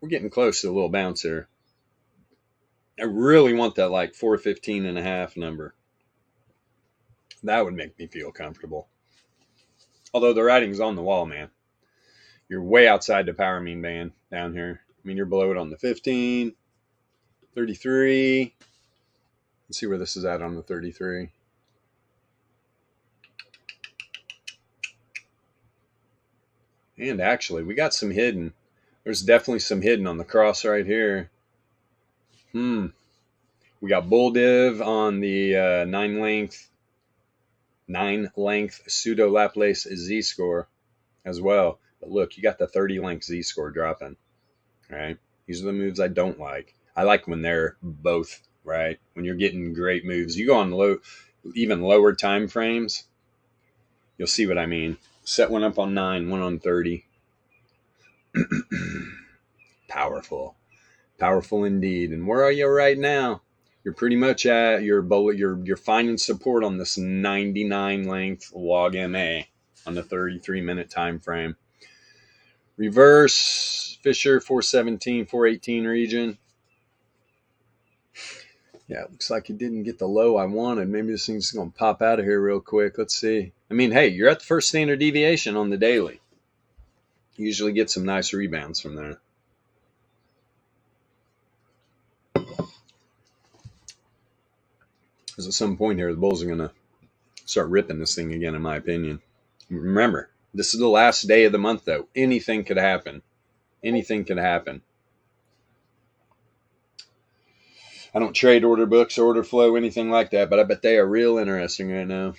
We're getting close to a little bounce here. I really want that like 415.5 number. That would make me feel comfortable. Although the writing's on the wall, man. You're way outside the power mean band down here. I mean, you're below it on the 15, 33. Let's see where this is at on the 33. And actually, we got some hidden. There's definitely some hidden on the cross right here. We got bull div on the 9-length pseudo Laplace Z-score as well. But look, you got the 30-length Z-score dropping. All right, these are the moves I don't like. I like when they're both right. When you're getting great moves, you go on even lower time frames. You'll see what I mean. Set one up on 9, one on 30. Powerful indeed. And where are you right now? You're pretty much at you're finding support on this 99 length log MA on the 33-minute time frame. Reverse Fisher 417, 418 region. Yeah, it looks like it didn't get the low I wanted. Maybe this thing's going to pop out of here real quick. Let's see. I mean, hey, you're at the first standard deviation on the daily. You usually get some nice rebounds from there. Because at some point here, the bulls are going to start ripping this thing again, in my opinion. Remember, this is the last day of the month, though. Anything could happen. Anything could happen. I don't trade order books, order flow, anything like that, but I bet they are real interesting right now.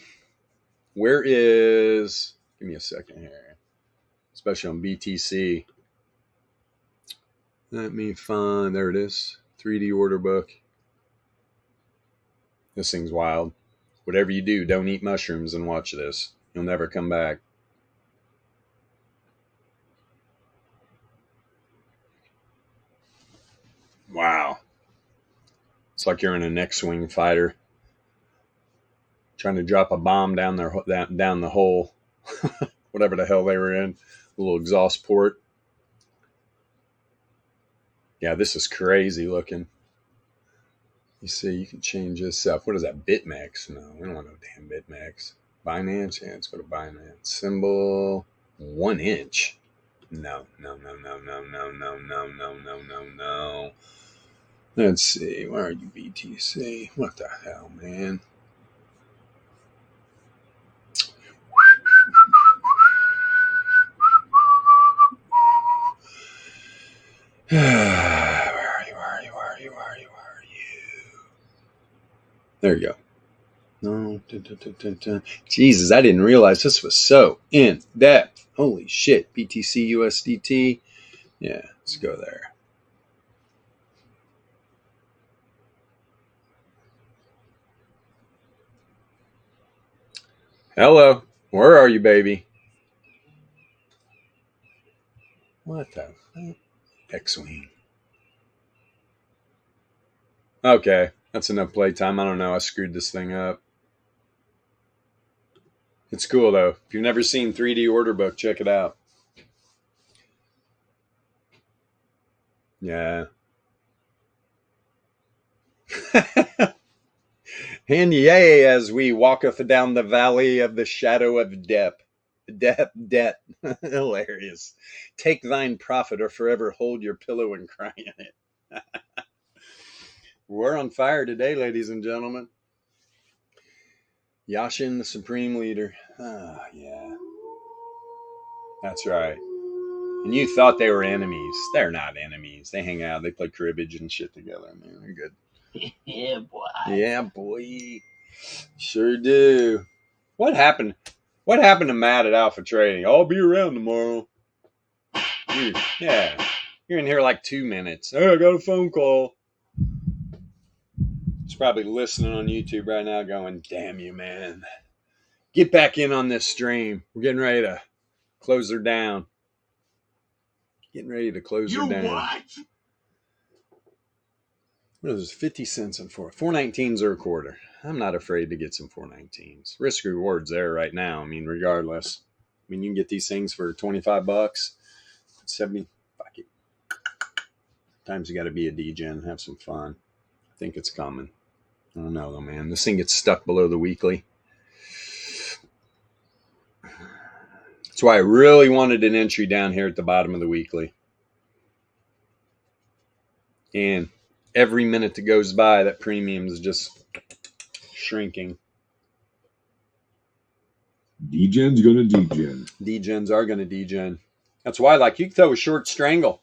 Where is... Give me a second here. Especially on BTC. Let me find... There it is. 3D order book. This thing's wild. Whatever you do, don't eat mushrooms and watch this. You'll never come back. Wow. It's like you're in an X-wing fighter trying to drop a bomb down the hole, whatever the hell they were in, a little exhaust port. Yeah, this is crazy looking. You see, you can change this up. What is that? BitMEX? No, we don't want no damn BitMEX. Binance? Yeah, let's go to Binance. Symbol 1 inch. No. Let's see. Where are you, BTC? What the hell, man? Where are you? There you go. No. Jesus, I didn't realize this was so in depth. Holy shit. BTC USDT. Yeah, let's go there. Hello. Where are you, baby? What the fuck? X-Wing. Okay, that's enough playtime. I don't know. I screwed this thing up. It's cool, though. If you've never seen 3D Order Book, check it out. Yeah. And yea, as we walketh down the valley of the shadow of death. Debt. Hilarious. Take thine profit or forever hold your pillow and cry in it. We're on fire today, ladies and gentlemen. Yasha, the supreme leader. Ah, yeah. That's right. And you thought they were enemies. They're not enemies. They hang out. They play cribbage and shit together. Man, they're good. Yeah, boy. Yeah, boy. Sure do. What happened? What happened to Matt at Alpha Trading? I'll be around tomorrow. Yeah. You're in here like 2 minutes. Oh, I got a phone call. He's probably listening on YouTube right now going, damn you, man. Get back in on this stream. We're getting ready to close her down. Getting ready to close her down. What is this? 50 cents and 419s are a quarter. I'm not afraid to get some 419s. Risk rewards there right now. I mean, regardless. I mean, you can get these things for $25, 70. Fuck it. Sometimes you got to be a degen, have some fun. I think it's coming. I don't know though, man. This thing gets stuck below the weekly. That's why I really wanted an entry down here at the bottom of the weekly. And every minute that goes by, that premium is just shrinking. Degen's gonna degen. Degens are going to degen. That's why, like, you can throw a short strangle.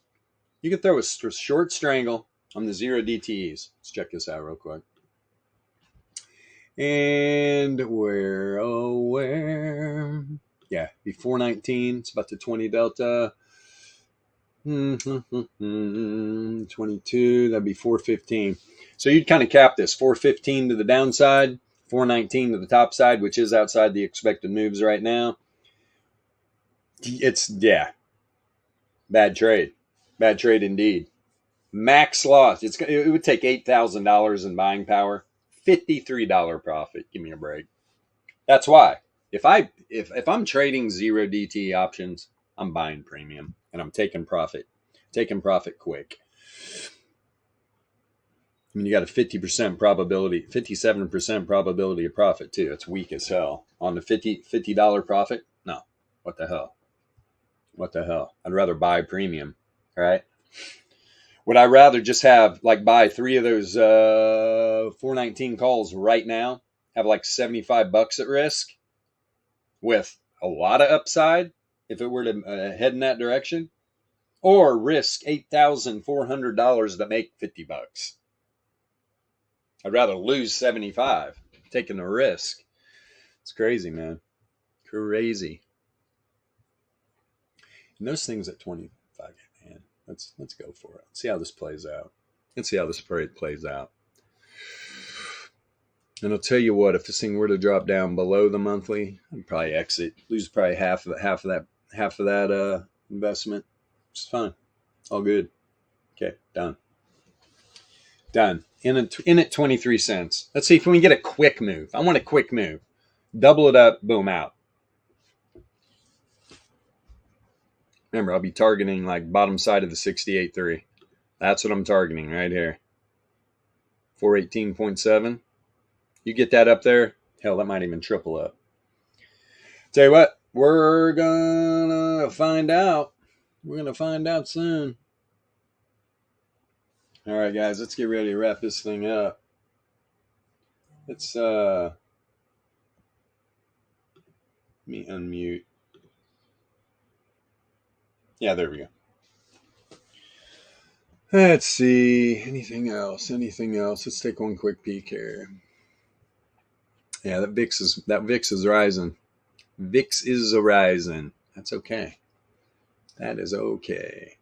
You can throw a short strangle on the 0 DTEs. Let's check this out real quick. And where? Yeah, be 419. It's about the 20 delta. 22. That'd be 415. So you'd kind of cap this 415 to the downside, 419 to the top side, which is outside the expected moves right now. It's, yeah, bad trade indeed. Max loss. It would take $8,000 in buying power. $53 profit. Give me a break. That's why if I'm trading 0 DT options, I'm buying premium and I'm taking profit quick. I mean, you got a 50% probability, 57% probability of profit too. It's weak as hell on the $50 profit. No, what the hell? I'd rather buy premium, right? Would I rather just have like buy 3 of those 419 calls right now, have like $75 at risk with a lot of upside if it were to head in that direction, or risk $8,400 to make $50? I'd rather lose 75 taking the risk. It's crazy, man. Crazy. And those things at 25, man. Let's go for it. Let's see how this plays out. Plays out. And I'll tell you what, if this thing were to drop down below the monthly, I'd probably exit, lose probably half of that investment. It's fine. All good. Okay, done. in at 23 cents. Let's see if we can get a quick move. I want a quick move. Double it up, boom, out. Remember, I'll be targeting like bottom side of the 68.3. That's what I'm targeting right here. 418.7. You get that up there, hell, that might even triple up. Tell you what, we're gonna find out. We're gonna find out soon. All right, guys, let's get ready to wrap this thing up. Let's let me unmute. Yeah, there we go. Let's see. Anything else? Anything else? Let's take one quick peek here. Yeah, that VIX is rising. VIX is rising. That's okay. That is okay.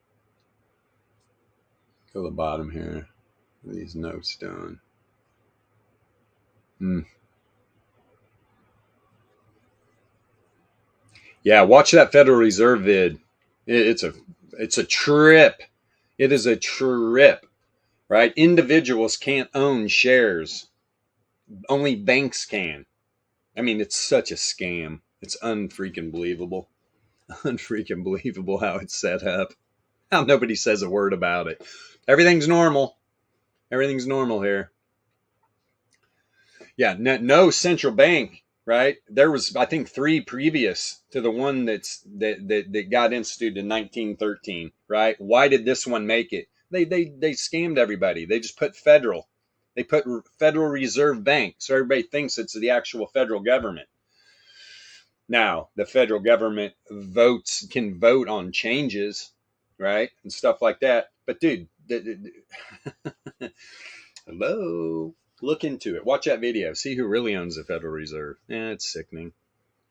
Go to the bottom here. These notes done. Yeah, watch that Federal Reserve vid. It's a trip. It is a trip, right? Individuals can't own shares. Only banks can. I mean, it's such a scam. It's unfreaking believable. Unfreaking believable how it's set up. How nobody says a word about it. Everything's normal. Everything's normal here. Yeah, no central bank, right? There was, I think, 3 previous to the one that got instituted in 1913, right? Why did this one make it? They scammed everybody. They just put federal. They put Federal Reserve Bank, so everybody thinks it's the actual federal government. Now, the federal government can vote on changes, right, and stuff like that. But dude, hello. Look into it. Watch that video. See who really owns the Federal Reserve. It's sickening.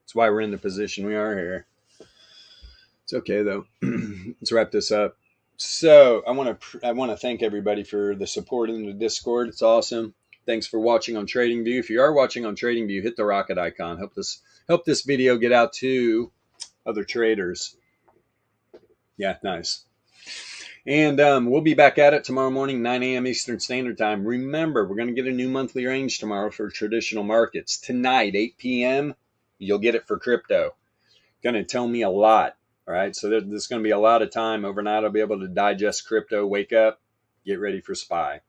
That's why we're in the position we are here. It's okay though. Let's wrap this up. So I want to thank everybody for the support in the Discord. It's awesome. Thanks for watching on TradingView. If you are watching on TradingView, hit the rocket icon. Help this video get out to other traders. Yeah, nice. And we'll be back at it tomorrow morning, 9 a.m. Eastern Standard Time. Remember, we're going to get a new monthly range tomorrow for traditional markets. Tonight, 8 p.m., you'll get it for crypto. Going to tell me a lot. All right, so there's going to be a lot of time overnight. I'll be able to digest crypto, wake up, get ready for SPY.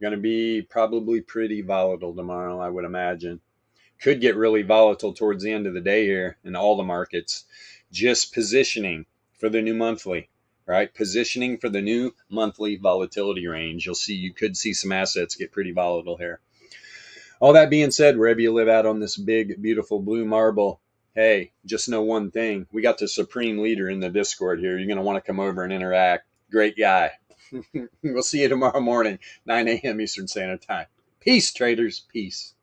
Going to be probably pretty volatile tomorrow, I would imagine. Could get really volatile towards the end of the day here in all the markets. Just positioning for the new monthly. Right, positioning for the new monthly volatility range. You could see some assets get pretty volatile here. All that being said, wherever you live out on this big, beautiful blue marble, hey, just know one thing. We got the supreme leader in the Discord here. You're going to want to come over and interact. Great guy. We'll see you tomorrow morning, 9 a.m. Eastern Standard Time. Peace, traders. Peace.